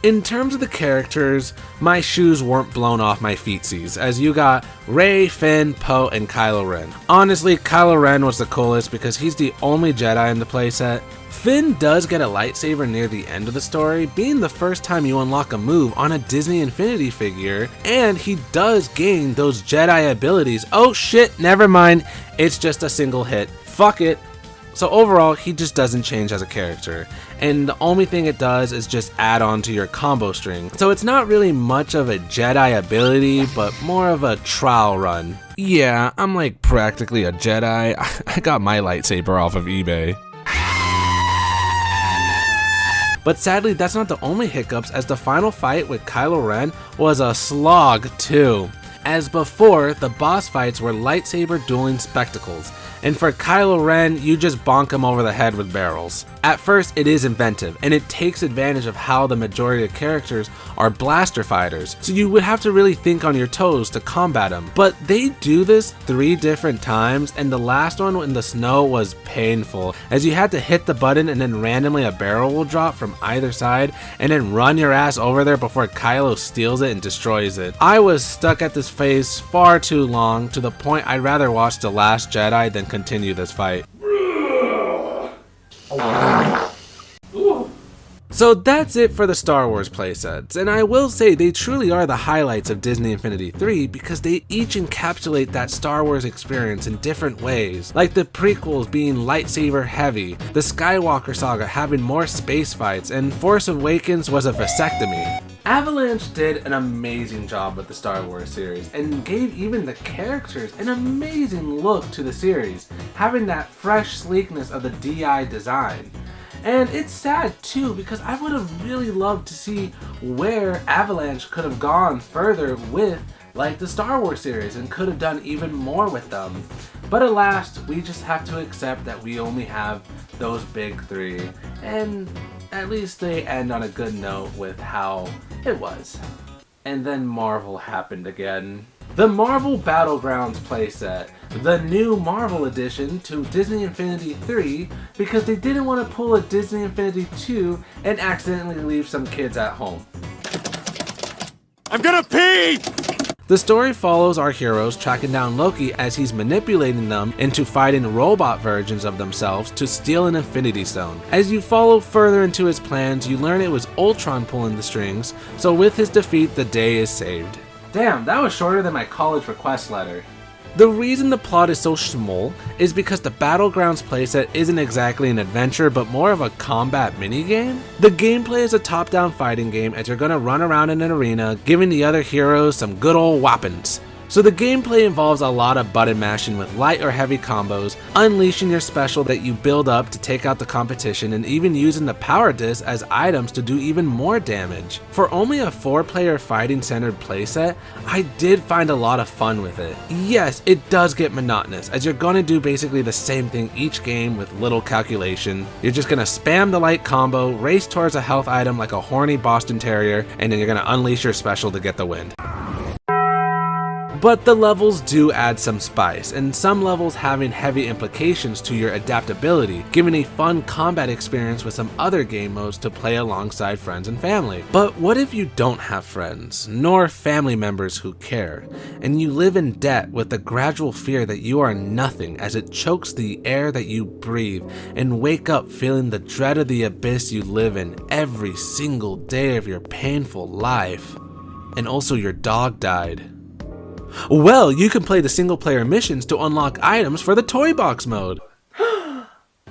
In terms of the characters, my shoes weren't blown off my feetsies, as you got Rey, Finn, Poe, and Kylo Ren. Honestly, Kylo Ren was the coolest because he's the only Jedi in the playset. Finn does get a lightsaber near the end of the story, being the first time you unlock a move on a Disney Infinity figure, and he does gain those Jedi abilities. Oh shit, never mind, it's just a single hit. Fuck it. So overall, he just doesn't change as a character, and the only thing it does is just add on to your combo string. So it's not really much of a Jedi ability, but more of a trial run. Yeah, I'm like practically a Jedi. I got my lightsaber off of eBay. But sadly, that's not the only hiccups, as the final fight with Kylo Ren was a slog too. As before, the boss fights were lightsaber dueling spectacles, and for Kylo Ren, you just bonk him over the head with barrels. At first, it is inventive, and it takes advantage of how the majority of characters are blaster fighters, so you would have to really think on your toes to combat them. But they do this 3 different times, and the last one in the snow was painful, as you had to hit the button and then randomly a barrel will drop from either side, and then run your ass over there before Kylo steals it and destroys it. I was stuck at this phase far too long, to the point I'd rather watch The Last Jedi than continue this fight. So that's it for the Star Wars playsets, and I will say they truly are the highlights of Disney Infinity 3 because they each encapsulate that Star Wars experience in different ways, like the prequels being lightsaber heavy, the Skywalker saga having more space fights, and Force Awakens was a vasectomy. Avalanche did an amazing job with the Star Wars series and gave even the characters an amazing look to the series, having that fresh sleekness of the DI design. And it's sad too, because I would have really loved to see where Avalanche could have gone further with like the Star Wars series and could have done even more with them. But alas, we just have to accept that we only have those big 3, and at least they end on a good note with how it was. And then Marvel happened again. The Marvel Battlegrounds playset, the new Marvel edition to Disney Infinity 3, because they didn't want to pull a Disney Infinity 2 and accidentally leave some kids at home. I'm gonna pee! The story follows our heroes tracking down Loki as he's manipulating them into fighting robot versions of themselves to steal an Infinity Stone. As you follow further into his plans, you learn it was Ultron pulling the strings, so with his defeat, the day is saved. Damn, that was shorter than my college request letter. The reason the plot is so small is because the Battlegrounds playset isn't exactly an adventure, but more of a combat minigame. The gameplay is a top-down fighting game as you're gonna run around in an arena, giving the other heroes some good old whoppings. So the gameplay involves a lot of button mashing with light or heavy combos, unleashing your special that you build up to take out the competition, and even using the power discs as items to do even more damage. For only a 4-player fighting centered playset, I did find a lot of fun with it. Yes, it does get monotonous, as you're gonna do basically the same thing each game with little calculation. You're just gonna spam the light combo, race towards a health item like a horny Boston Terrier, and then you're gonna unleash your special to get the win. But the levels do add some spice, and some levels having heavy implications to your adaptability, giving a fun combat experience with some other game modes to play alongside friends and family. But what if you don't have friends, nor family members who care, and you live in debt with the gradual fear that you are nothing as it chokes the air that you breathe, and wake up feeling the dread of the abyss you live in every single day of your painful life, and also your dog died? Well, you can play the single player missions to unlock items for the Toy Box mode.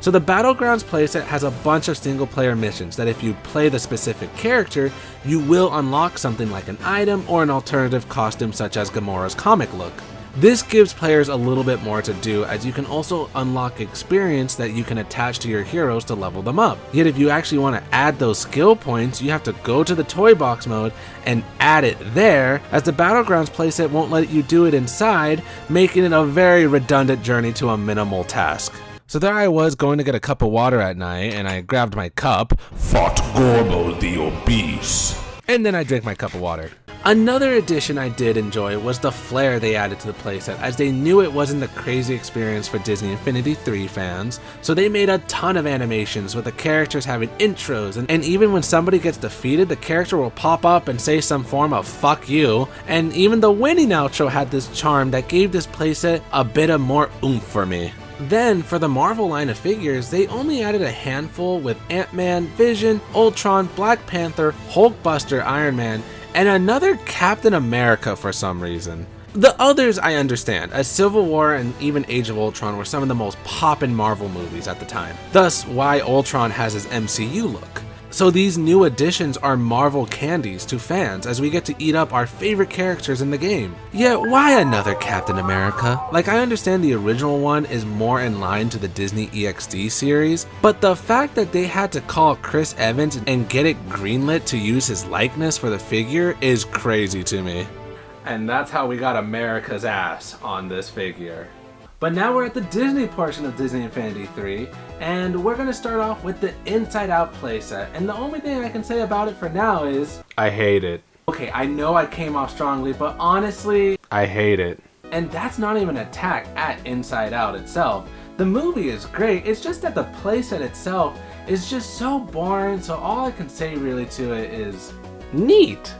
So the Battlegrounds playset has a bunch of single player missions that if you play the specific character, you will unlock something like an item or an alternative costume such as Gamora's comic look. This gives players a little bit more to do, as you can also unlock experience that you can attach to your heroes to level them up. Yet if you actually want to add those skill points, you have to go to the Toy Box mode and add it there, as the Battlegrounds playset won't let you do it inside, making it a very redundant journey to a minimal task. So there I was going to get a cup of water at night, and I grabbed my cup, Fought Gorbo the Obese. and then I drank my cup of water. Another addition I did enjoy was the flair they added to the playset, as they knew it wasn't the crazy experience for Disney Infinity 3 fans, so they made a ton of animations with the characters having intros, and even when somebody gets defeated, the character will pop up and say some form of fuck you, and even the winning outro had this charm that gave this playset a bit of more oomph for me. Then, for the Marvel line of figures, they only added a handful with Ant-Man, Vision, Ultron, Black Panther, Hulkbuster, Iron Man, and another Captain America for some reason. The others I understand, as Civil War and even Age of Ultron were some of the most poppin' Marvel movies at the time, thus why Ultron has his MCU look. So these new additions are Marvel candies to fans as we get to eat up our favorite characters in the game. Yet why another Captain America? Like, I understand the original one is more in line to the Disney EXD series, but the fact that they had to call Chris Evans and get it greenlit to use his likeness for the figure is crazy to me. And that's how we got America's ass on this figure. But now we're at the Disney portion of Disney Infinity 3, and we're going to start off with the Inside Out playset, and the only thing I can say about it for now is, I hate it. Okay, I know I came off strongly, but honestly, I hate it. And that's not even an attack at Inside Out itself. The movie is great, it's just that the playset itself is just so boring, so all I can say really to it is, neat.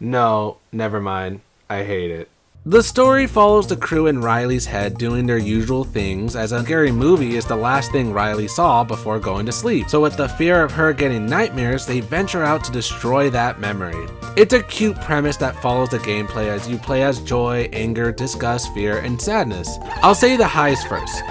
No, never mind, I hate it. The story follows the crew in Riley's head doing their usual things, as a scary movie is the last thing Riley saw before going to sleep. So with the fear of her getting nightmares, they venture out to destroy that memory. It's a cute premise that follows the gameplay as you play as joy, anger, disgust, fear, and sadness. I'll say the highs first.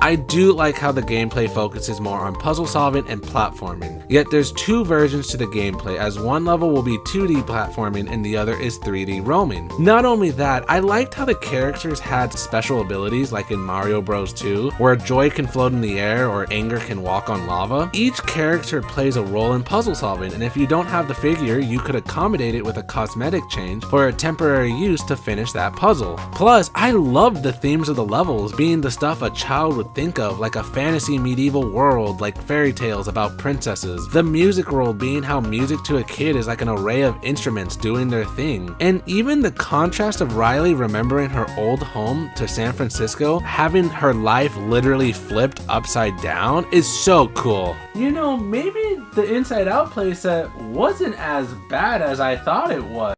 I do like how the gameplay focuses more on puzzle solving and platforming, yet there's two versions to the gameplay, as one level will be 2D platforming and the other is 3D roaming. Not only that, I liked how the characters had special abilities like in Mario Bros 2, where joy can float in the air or anger can walk on lava. Each character plays a role in puzzle solving, and if you don't have the figure, you could accommodate it with a cosmetic change for a temporary use to finish that puzzle. Plus, I loved the themes of the levels being the stuff a child would think of, like a fantasy medieval world like fairy tales about princesses. The music world being how music to a kid is like an array of instruments doing their thing. And even the contrast of Riley remembering her old home to San Francisco, having her life literally flipped upside down, is so cool. You know, maybe the Inside Out playset wasn't as bad as I thought it was.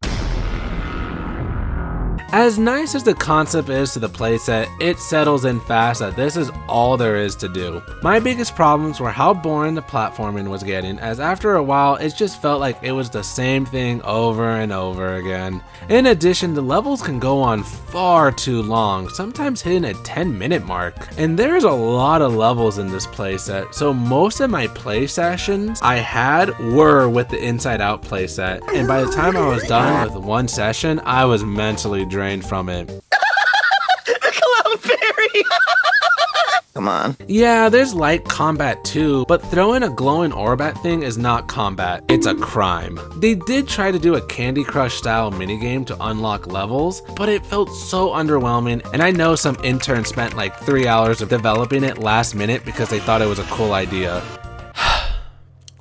As nice as the concept is to the playset, it settles in fast that this is all there is to do. My biggest problems were how boring the platforming was getting, as after a while it just felt like it was the same thing over and over again. In addition, the levels can go on far too long, sometimes hitting a 10-minute mark. And there's a lot of levels in this playset, so most of my play sessions I had were with the Inside Out playset, and by the time I was done with one session, I was mentally drained from it. The Clown Fairy! Come on. Yeah, there's light combat too, but throwing a glowing orb at thing is not combat, it's a crime. They did try to do a Candy Crush style minigame to unlock levels, but it felt so underwhelming, and I know some interns spent like 3 hours of developing it last minute because they thought it was a cool idea.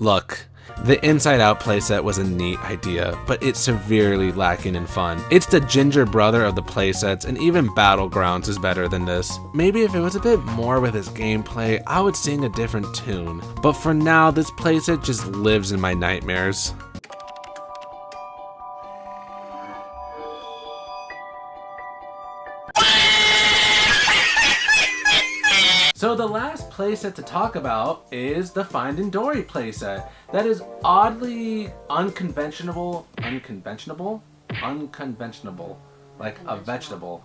Look, The Inside Out playset was a neat idea, but it's severely lacking in fun. It's the ginger brother of the playsets, and even Battlegrounds is better than this. Maybe if it was a bit more with its gameplay, I would sing a different tune. But for now, this playset just lives in my nightmares. So the last playset to talk about is the Finding Dory playset. That is oddly unconventional, like a vegetable.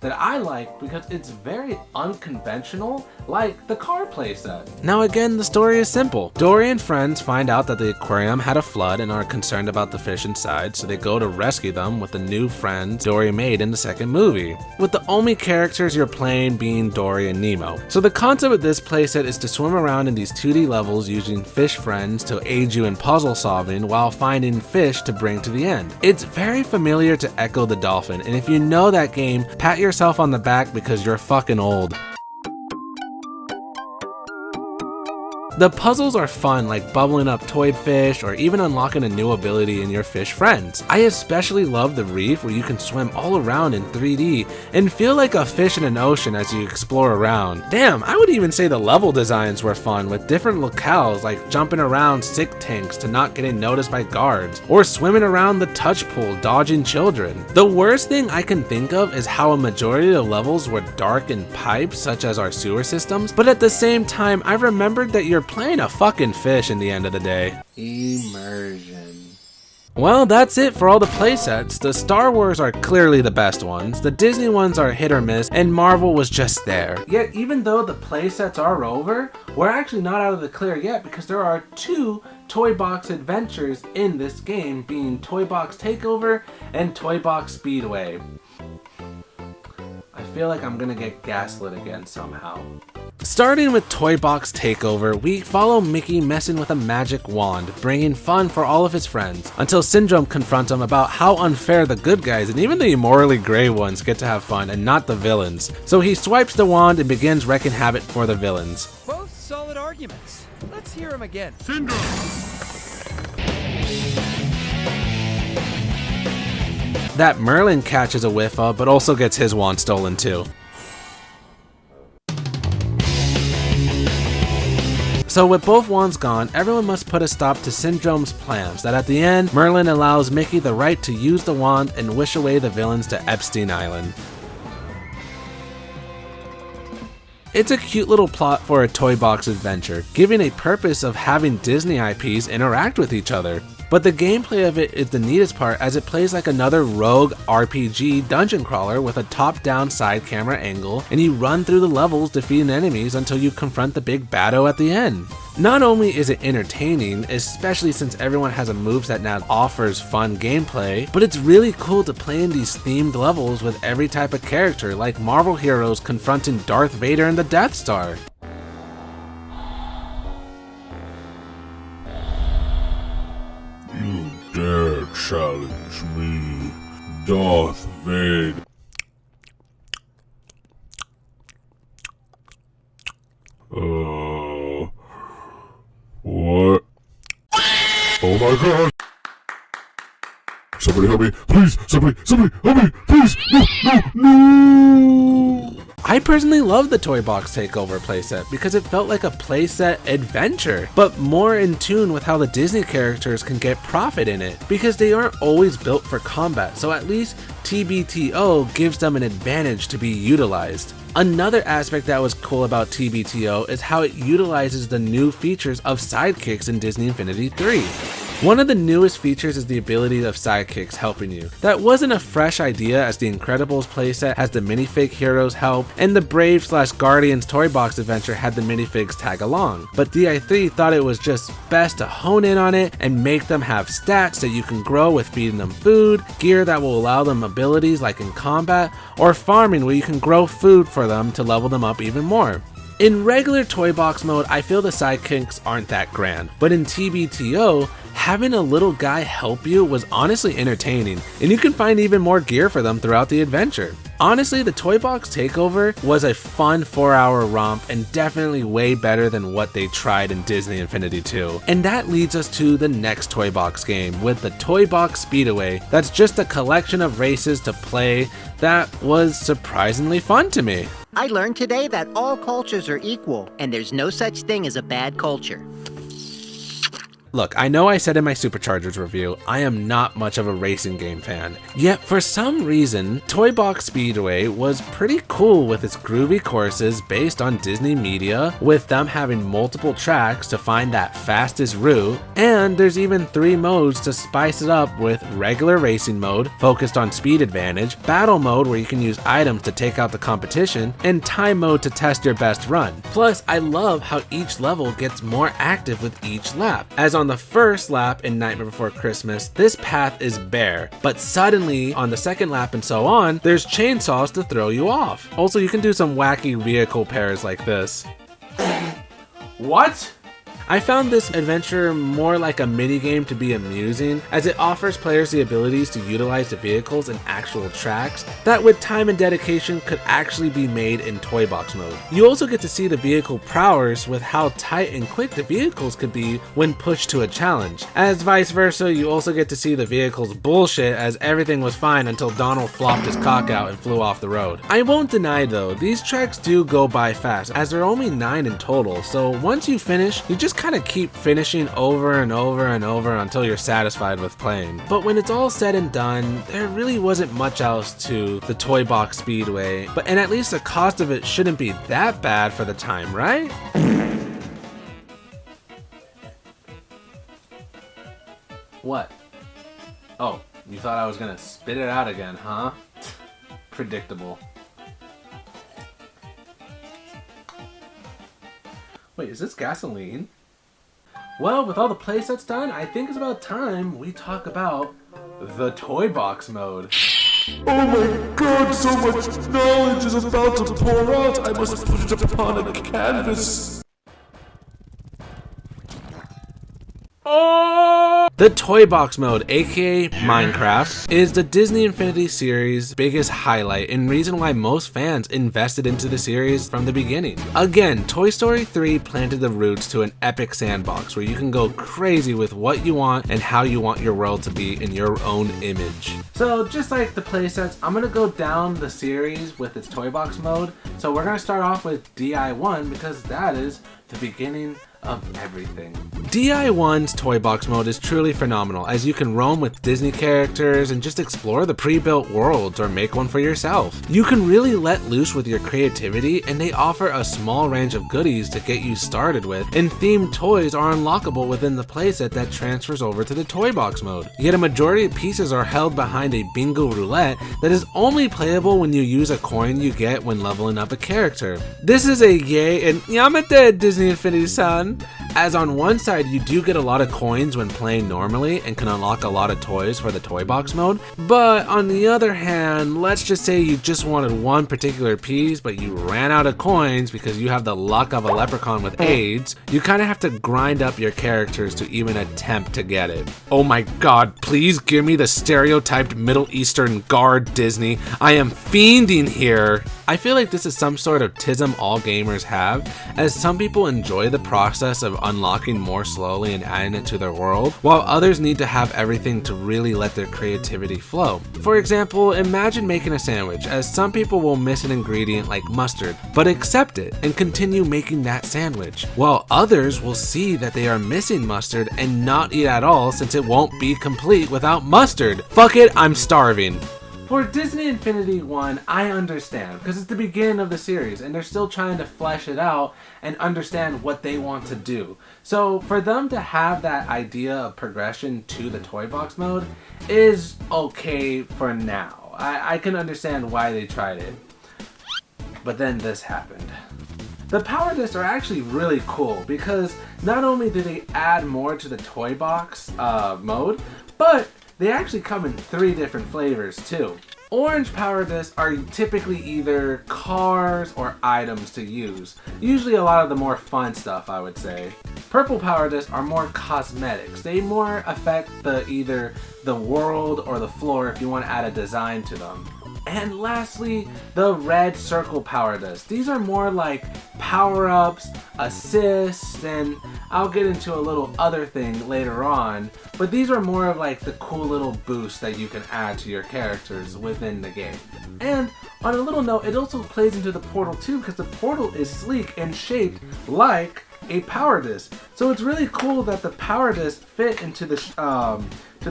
That I like because it's very unconventional, like the car playset. Now again, the story is simple. Dory and friends find out that the aquarium had a flood and are concerned about the fish inside, so they go to rescue them with the new friends Dory made in the second movie, with the only characters you're playing being Dory and Nemo. So the concept of this playset is to swim around in these 2D levels using fish friends to aid you in puzzle solving while finding fish to bring to the end. It's very familiar to Echo the Dolphin, and if you know that game, pat yourself on the back because you're fucking old. The puzzles are fun, like bubbling up toy fish or even unlocking a new ability in your fish friends. I especially love the reef where you can swim all around in 3D and feel like a fish in an ocean as you explore around. Damn, I would even say the level designs were fun with different locales like jumping around sick tanks to not getting noticed by guards or swimming around the touch pool dodging children. The worst thing I can think of is how a majority of the levels were dark and pipes such as our sewer systems, but at the same time I remembered that you're playing a fucking fish in the end of the day. Immersion. Well, that's it for all the playsets. The Star Wars are clearly the best ones, the Disney ones are hit or miss, and Marvel was just there. Yet even though the playsets are over, we're actually not out of the clear yet because there are 2 Toy Box adventures in this game, being Toy Box Takeover and Toy Box Speedway. I feel like I'm gonna get gaslit again somehow. Starting with Toy Box Takeover, we follow Mickey messing with a magic wand, bringing fun for all of his friends, until Syndrome confronts him about how unfair the good guys and even the immorally gray ones get to have fun and not the villains. So he swipes the wand and begins wreaking havoc for the villains. Both solid arguments. Let's hear him again. Syndrome! That Merlin catches a whiff of, but also gets his wand stolen too. So with both wands gone, everyone must put a stop to Syndrome's plans, that at the end, Merlin allows Mickey the right to use the wand and wish away the villains to Epstein Island. It's a cute little plot for a Toy Box adventure, giving a purpose of having Disney IPs interact with each other. But the gameplay of it is the neatest part, as it plays like another rogue RPG dungeon crawler with a top-down side camera angle, and you run through the levels defeating enemies until you confront the big battle at the end. Not only is it entertaining, especially since everyone has a moveset that offers fun gameplay, but it's really cool to play in these themed levels with every type of character, like Marvel heroes confronting Darth Vader and the Death Star. You dare challenge me, Darth Vader? What? Oh my god! Somebody help me, please! Somebody help me, please! No! I personally love the Toy Box Takeover playset because it felt like a playset adventure, but more in tune with how the Disney characters can get profit in it, because they aren't always built for combat, so at least TBTO gives them an advantage to be utilized. Another aspect that was cool about TBTO is how it utilizes the new features of Sidekicks in Disney Infinity 3. One of the newest features is the ability of Sidekicks helping you. That wasn't a fresh idea, as the Incredibles playset has the minifig heroes help, and the Brave/Guardians Toy Box adventure had the minifigs tag along. But DI3 thought it was just best to hone in on it and make them have stats that you can grow with feeding them food, gear that will allow them abilities like in combat, or farming where you can grow food for them to level them up even more. In regular Toy Box mode, I feel the sidekicks aren't that grand, but in TBTO, having a little guy help you was honestly entertaining, and you can find even more gear for them throughout the adventure. Honestly, the Toy Box Takeover was a fun 4-hour romp and definitely way better than what they tried in Disney Infinity 2. And that leads us to the next Toy Box game with the Toy Box Speedway. That's just a collection of races to play that was surprisingly fun to me. I learned today that all cultures are equal, and there's no such thing as a bad culture. Look, I know I said in my Superchargers review, I am not much of a racing game fan. Yet for some reason, Toy Box Speedway was pretty cool with its groovy courses based on Disney media, with them having multiple tracks to find that fastest route, and there's even 3 modes to spice it up with regular racing mode, focused on speed advantage, battle mode where you can use items to take out the competition, and time mode to test your best run. Plus, I love how each level gets more active with each lap. As on the first lap in Nightmare Before Christmas, this path is bare, but suddenly on the second lap and so on, there's chainsaws to throw you off. Also, you can do some wacky vehicle pairs like this. What? I found this adventure more like a minigame to be amusing, as it offers players the abilities to utilize the vehicles in actual tracks that with time and dedication could actually be made in Toy Box mode. You also get to see the vehicle prowess with how tight and quick the vehicles could be when pushed to a challenge. As vice versa, you also get to see the vehicles bullshit as everything was fine until Donald flopped his cock out and flew off the road. I won't deny though, these tracks do go by fast, as there are only 9 in total, so once you finish, you just kind of keep finishing over and over and over until you're satisfied with playing. But when it's all said and done, there really wasn't much else to the Toy Box Speedway, and at least the cost of it shouldn't be that bad for the time, right? What? Oh, you thought I was gonna spit it out again, huh? Predictable. Wait, is this gasoline? Well, with all the playsets done, I think it's about time we talk about the Toy Box mode. Oh my god, so much knowledge is about to pour out. I must put it upon a canvas. Oh! The Toy Box mode, aka Minecraft, is the Disney Infinity series' biggest highlight and reason why most fans invested into the series from the beginning. Again, Toy Story 3 planted the roots to an epic sandbox where you can go crazy with what you want and how you want your world to be in your own image. So just like the playsets, I'm gonna go down the series with its Toy Box mode. So we're gonna start off with DI1 because that is the beginning of everything. DI1's Toy Box mode is truly phenomenal, as you can roam with Disney characters and just explore the pre-built worlds or make one for yourself. You can really let loose with your creativity, and they offer a small range of goodies to get you started with, and themed toys are unlockable within the playset that transfers over to the Toy Box mode. Yet a majority of pieces are held behind a bingo roulette that is only playable when you use a coin you get when leveling up a character. This is a yay and yamete Disney Infinity-san, as on one side you do get a lot of coins when playing normally and can unlock a lot of toys for the Toy Box mode, but on the other hand, let's just say you just wanted one particular piece but you ran out of coins because you have the luck of a leprechaun with AIDS, you kind of have to grind up your characters to even attempt to get it. Oh my god, please give me the stereotyped Middle Eastern guard, Disney. I am fiending here. I feel like this is some sort of tism all gamers have, as some people enjoy the process of unlocking more slowly and adding it to their world, while others need to have everything to really let their creativity flow. For example, imagine making a sandwich, as some people will miss an ingredient like mustard, but accept it and continue making that sandwich, while others will see that they are missing mustard and not eat at all since it won't be complete without mustard. Fuck it, I'm starving. For Disney Infinity 1, I understand, because it's the beginning of the series and they're still trying to flesh it out and understand what they want to do. So for them to have that idea of progression to the Toy Box mode is okay for now. I can understand why they tried it. But then this happened. The power discs are actually really cool because not only do they add more to the Toy Box mode, but they actually come in 3 different flavors too. Orange power discs are typically either cars or items to use. Usually a lot of the more fun stuff, I would say. Purple power discs are more cosmetics. They more affect either the world or the floor if you want to add a design to them. And lastly, the red circle power discs. These are more like power-ups, assists, and I'll get into a little other thing later on, but these are more of like the cool little boosts that you can add to your characters within the game. And on a little note, it also plays into the portal too, because the portal is sleek and shaped like a power disc. So it's really cool that the power disc fit into the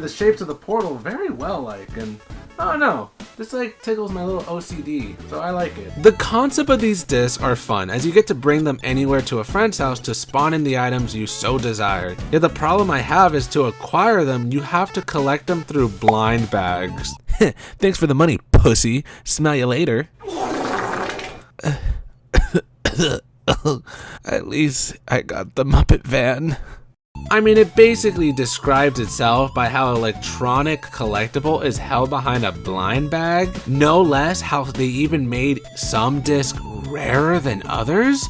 shapes of the portal very well, like, and I don't know, this like tickles my little OCD, so I like it. The concept of these discs are fun, as you get to bring them anywhere to a friend's house to spawn in the items you so desire. Yet the problem I have is to acquire them, you have to collect them through blind bags. Thanks for the money, pussy. Smell you later. At least I got the Muppet van. I mean, it basically describes itself by how electronic collectible is held behind a blind bag. No less how they even made some discs rarer than others.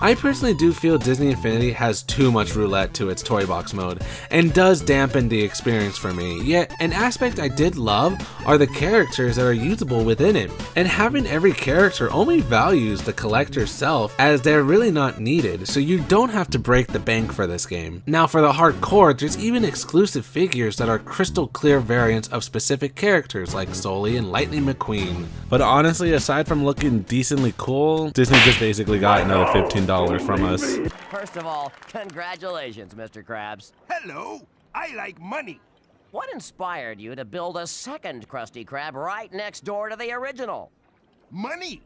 I personally do feel Disney Infinity has too much roulette to its toy box mode, and does dampen the experience for me. Yet, an aspect I did love are the characters that are usable within it, and having every character only values the collector's self, as they're really not needed, so you don't have to break the bank for this game. Now for the hardcore, there's even exclusive figures that are crystal clear variants of specific characters like Sully and Lightning McQueen. But honestly, aside from looking decently cool, Disney just basically got another $15 from us. First of all, congratulations, Mr. Krabs. Hello, I like money. What inspired you to build a second Krusty Krab right next door to the original? Money.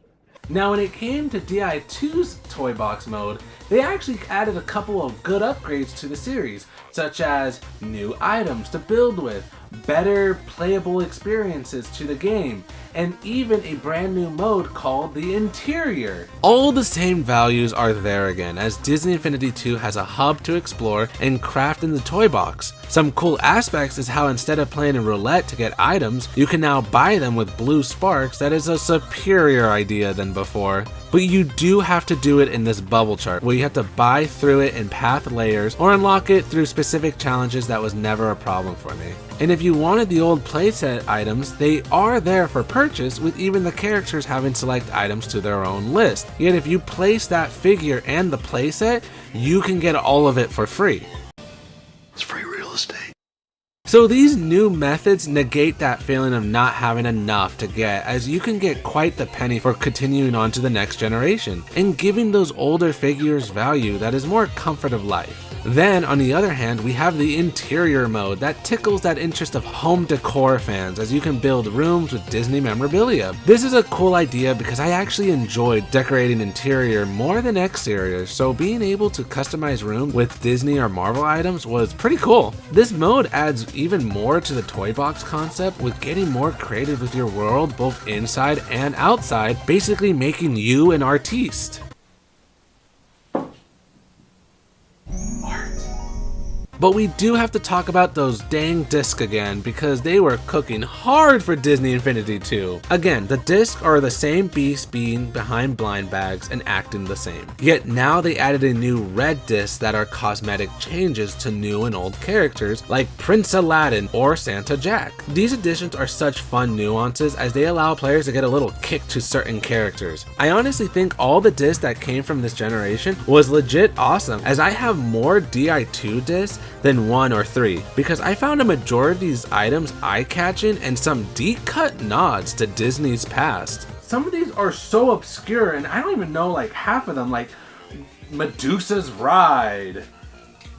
Now when it came to Di2's toy box mode, they actually added a couple of good upgrades to the series, such as new items to build with, better playable experiences to the game, and even a brand new mode called the Interior. All the same values are there again, as Disney Infinity 2 has a hub to explore and craft in the toy box. Some cool aspects is how instead of playing in roulette to get items, you can now buy them with blue sparks. That is a superior idea than before. But you do have to do it in this bubble chart, where you have to buy through it in path layers or unlock it through specific challenges. That was never a problem for me. And if you wanted the old playset items, they are there for purchase, with even the characters having select items to their own list. Yet if you place that figure and the playset, you can get all of it for free. It's free real estate. So these new methods negate that feeling of not having enough to get, as you can get quite the penny for continuing on to the next generation, and giving those older figures value that is more comfort of life. Then, on the other hand, we have the Interior mode that tickles that interest of home decor fans, as you can build rooms with Disney memorabilia. This is a cool idea because I actually enjoyed decorating interior more than exterior, so being able to customize rooms with Disney or Marvel items was pretty cool. This mode adds even more to the toy box concept, with getting more creative with your world both inside and outside, basically making you an artiste. But we do have to talk about those dang discs again, because they were cooking hard for Disney Infinity 2. Again, the discs are the same beast being behind blind bags and acting the same. Yet now they added a new red disc that are cosmetic changes to new and old characters like Prince Aladdin or Santa Jack. These additions are such fun nuances, as they allow players to get a little kick to certain characters. I honestly think all the discs that came from this generation was legit awesome, as I have more Di2 discs than 1 or 3, because I found a majority of these items eye-catching and some deep-cut nods to Disney's past. Some of these are so obscure, and I don't even know like half of them, like Medusa's Ride,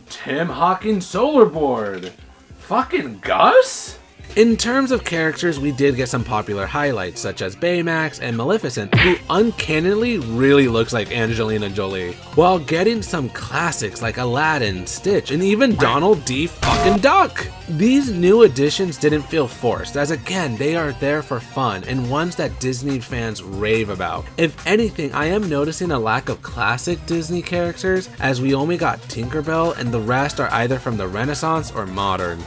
Tim Hawkins Solar Board, fucking Gus? In terms of characters, we did get some popular highlights such as Baymax and Maleficent, who uncannily really looks like Angelina Jolie, while getting some classics like Aladdin, Stitch, and even Donald D. fucking Duck. These new additions didn't feel forced, as again, they are there for fun and ones that Disney fans rave about. If anything, I am noticing a lack of classic Disney characters, as we only got Tinkerbell and the rest are either from the Renaissance or modern.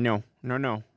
No,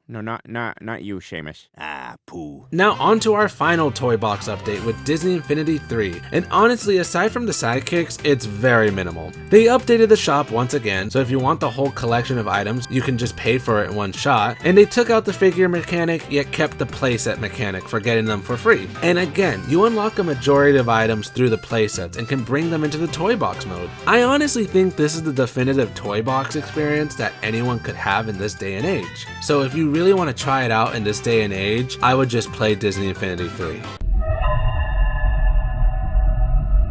not you, Seamus. Ah, poo. Now on to our final Toy Box update with Disney Infinity 3, and honestly, aside from the Sidekicks, it's very minimal. They updated the shop once again, so if you want the whole collection of items, you can just pay for it in one shot, and they took out the figure mechanic, yet kept the playset mechanic for getting them for free. And again, you unlock a majority of items through the playsets and can bring them into the Toy Box mode. I honestly think this is the definitive Toy Box experience that anyone could have in this day and age. So if you really want to try it out in this day and age, I would just play Disney Infinity 3.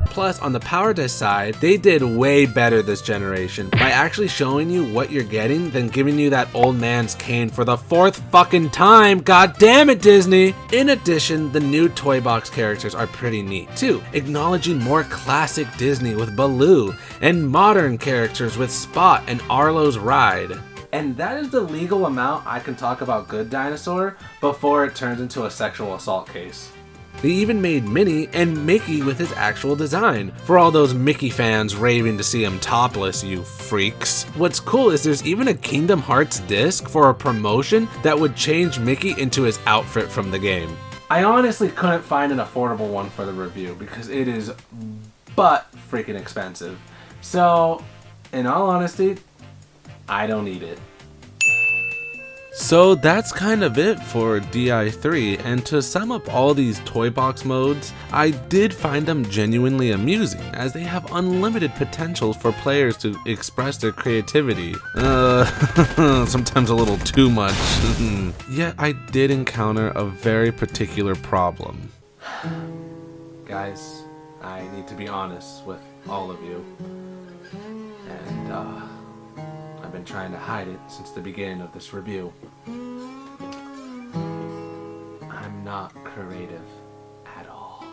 Plus, on the Power Disc side, they did way better this generation by actually showing you what you're getting than giving you that old man's cane for the 4th fucking time. God damn it, Disney! In addition, the new Toy Box characters are pretty neat too, acknowledging more classic Disney with Baloo and modern characters with Spot and Arlo's Ride. And that is the legal amount I can talk about Good Dinosaur before it turns into a sexual assault case. They even made Minnie and Mickey with his actual design, for all those Mickey fans raving to see him topless, you freaks. What's cool is there's even a Kingdom Hearts disc for a promotion that would change Mickey into his outfit from the game. I honestly couldn't find an affordable one for the review because it is butt freaking expensive. So, in all honesty, I don't need it. So that's kind of it for DI3, and to sum up all these Toy Box modes, I did find them genuinely amusing, as they have unlimited potentials for players to express their creativity. Sometimes a little too much. Yet I did encounter a very particular problem. Guys, I need to be honest with all of you. And, I've been trying to hide it since the beginning of this review. I'm not creative at all.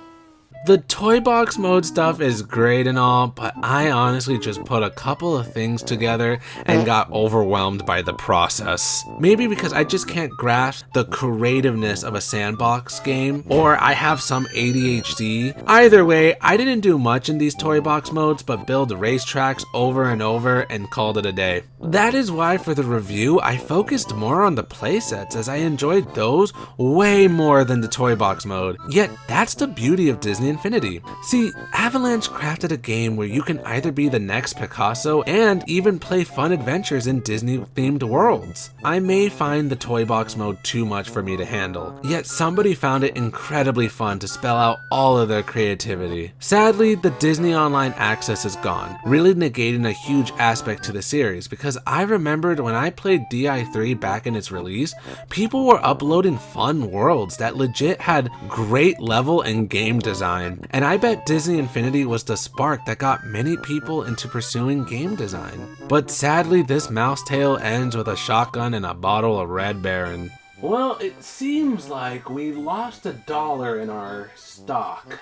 The Toy Box mode stuff is great and all, but I honestly just put a couple of things together and got overwhelmed by the process. Maybe because I just can't grasp the creativeness of a sandbox game, or I have some ADHD. Either way, I didn't do much in these Toy Box modes but build racetracks over and over and called it a day. That is why for the review, I focused more on the playsets, as I enjoyed those way more than the Toy Box mode. Yet that's the beauty of Disney Infinity. See, Avalanche crafted a game where you can either be the next Picasso and even play fun adventures in Disney-themed worlds. I may find the Toy Box mode too much for me to handle, yet somebody found it incredibly fun to spell out all of their creativity. Sadly, the Disney Online access is gone, really negating a huge aspect to the series, because I remembered when I played DI3 back in its release, people were uploading fun worlds that legit had great level and game design. And I bet Disney Infinity was the spark that got many people into pursuing game design. But sadly, this mouse tale ends with a shotgun and a bottle of Red Baron. Well, it seems like we lost $1 in our stock.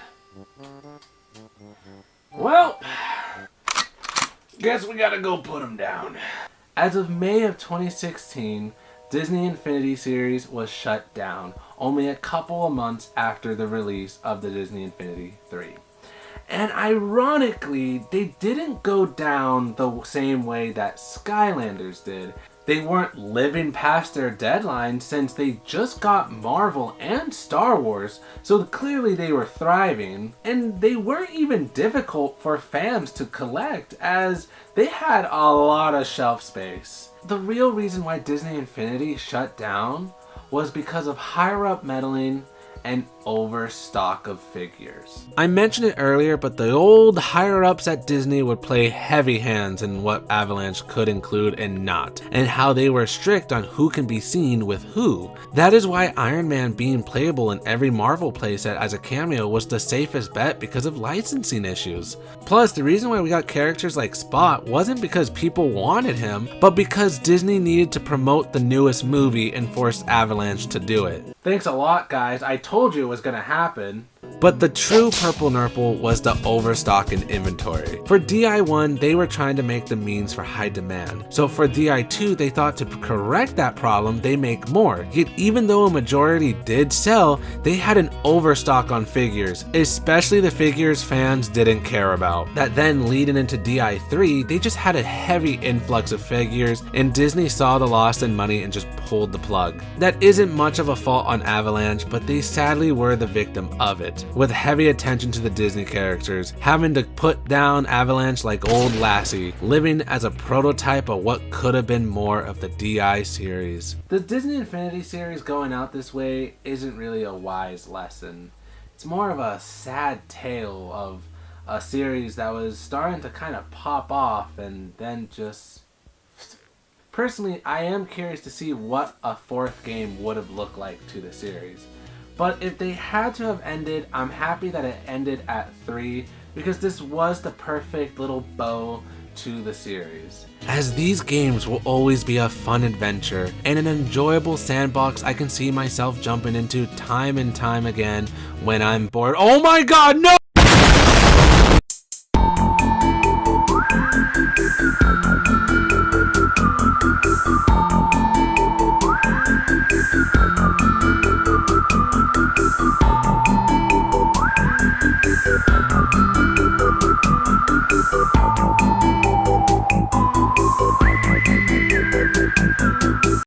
Well, guess we gotta go put them down. As of May of 2016, Disney Infinity series was shut down, only a couple of months after the release of the Disney Infinity 3. And ironically, they didn't go down the same way that Skylanders did. They weren't living past their deadline since they just got Marvel and Star Wars, so clearly they were thriving. And they weren't even difficult for fans to collect, as they had a lot of shelf space. The real reason why Disney Infinity shut down was because of higher up meddling and overstock of figures. I mentioned it earlier, but the old higher-ups at Disney would play heavy hands in what Avalanche could include and not, and how they were strict on who can be seen with who. That is why Iron Man being playable in every Marvel playset as a cameo was the safest bet because of licensing issues. Plus, the reason why we got characters like Spot wasn't because people wanted him, but because Disney needed to promote the newest movie and forced Avalanche to do it. Thanks a lot, guys. I told you it was gonna happen. But the true purple nurple was the overstock in inventory. For DI1, they were trying to make the means for high demand. So for DI2, they thought to correct that problem, they make more. Yet even though a majority did sell, they had an overstock on figures, especially the figures fans didn't care about. That then leading into DI3, they just had a heavy influx of figures, and Disney saw the loss in money and just pulled the plug. That isn't much of a fault on Avalanche, but they sadly were the victim of it, with heavy attention to the Disney characters, having to put down Avalanche like old Lassie, living as a prototype of what could have been more of the DI series. The Disney Infinity series going out this way isn't really a wise lesson. It's more of a sad tale of a series that was starting to kind of pop off and then just... Personally, I am curious to see what a fourth game would have looked like to the series. But if they had to have ended, I'm happy that it ended at 3 because this was the perfect little bow to the series. As these games will always be a fun adventure and an enjoyable sandbox I can see myself jumping into time and time again when I'm bored. Oh my god, no!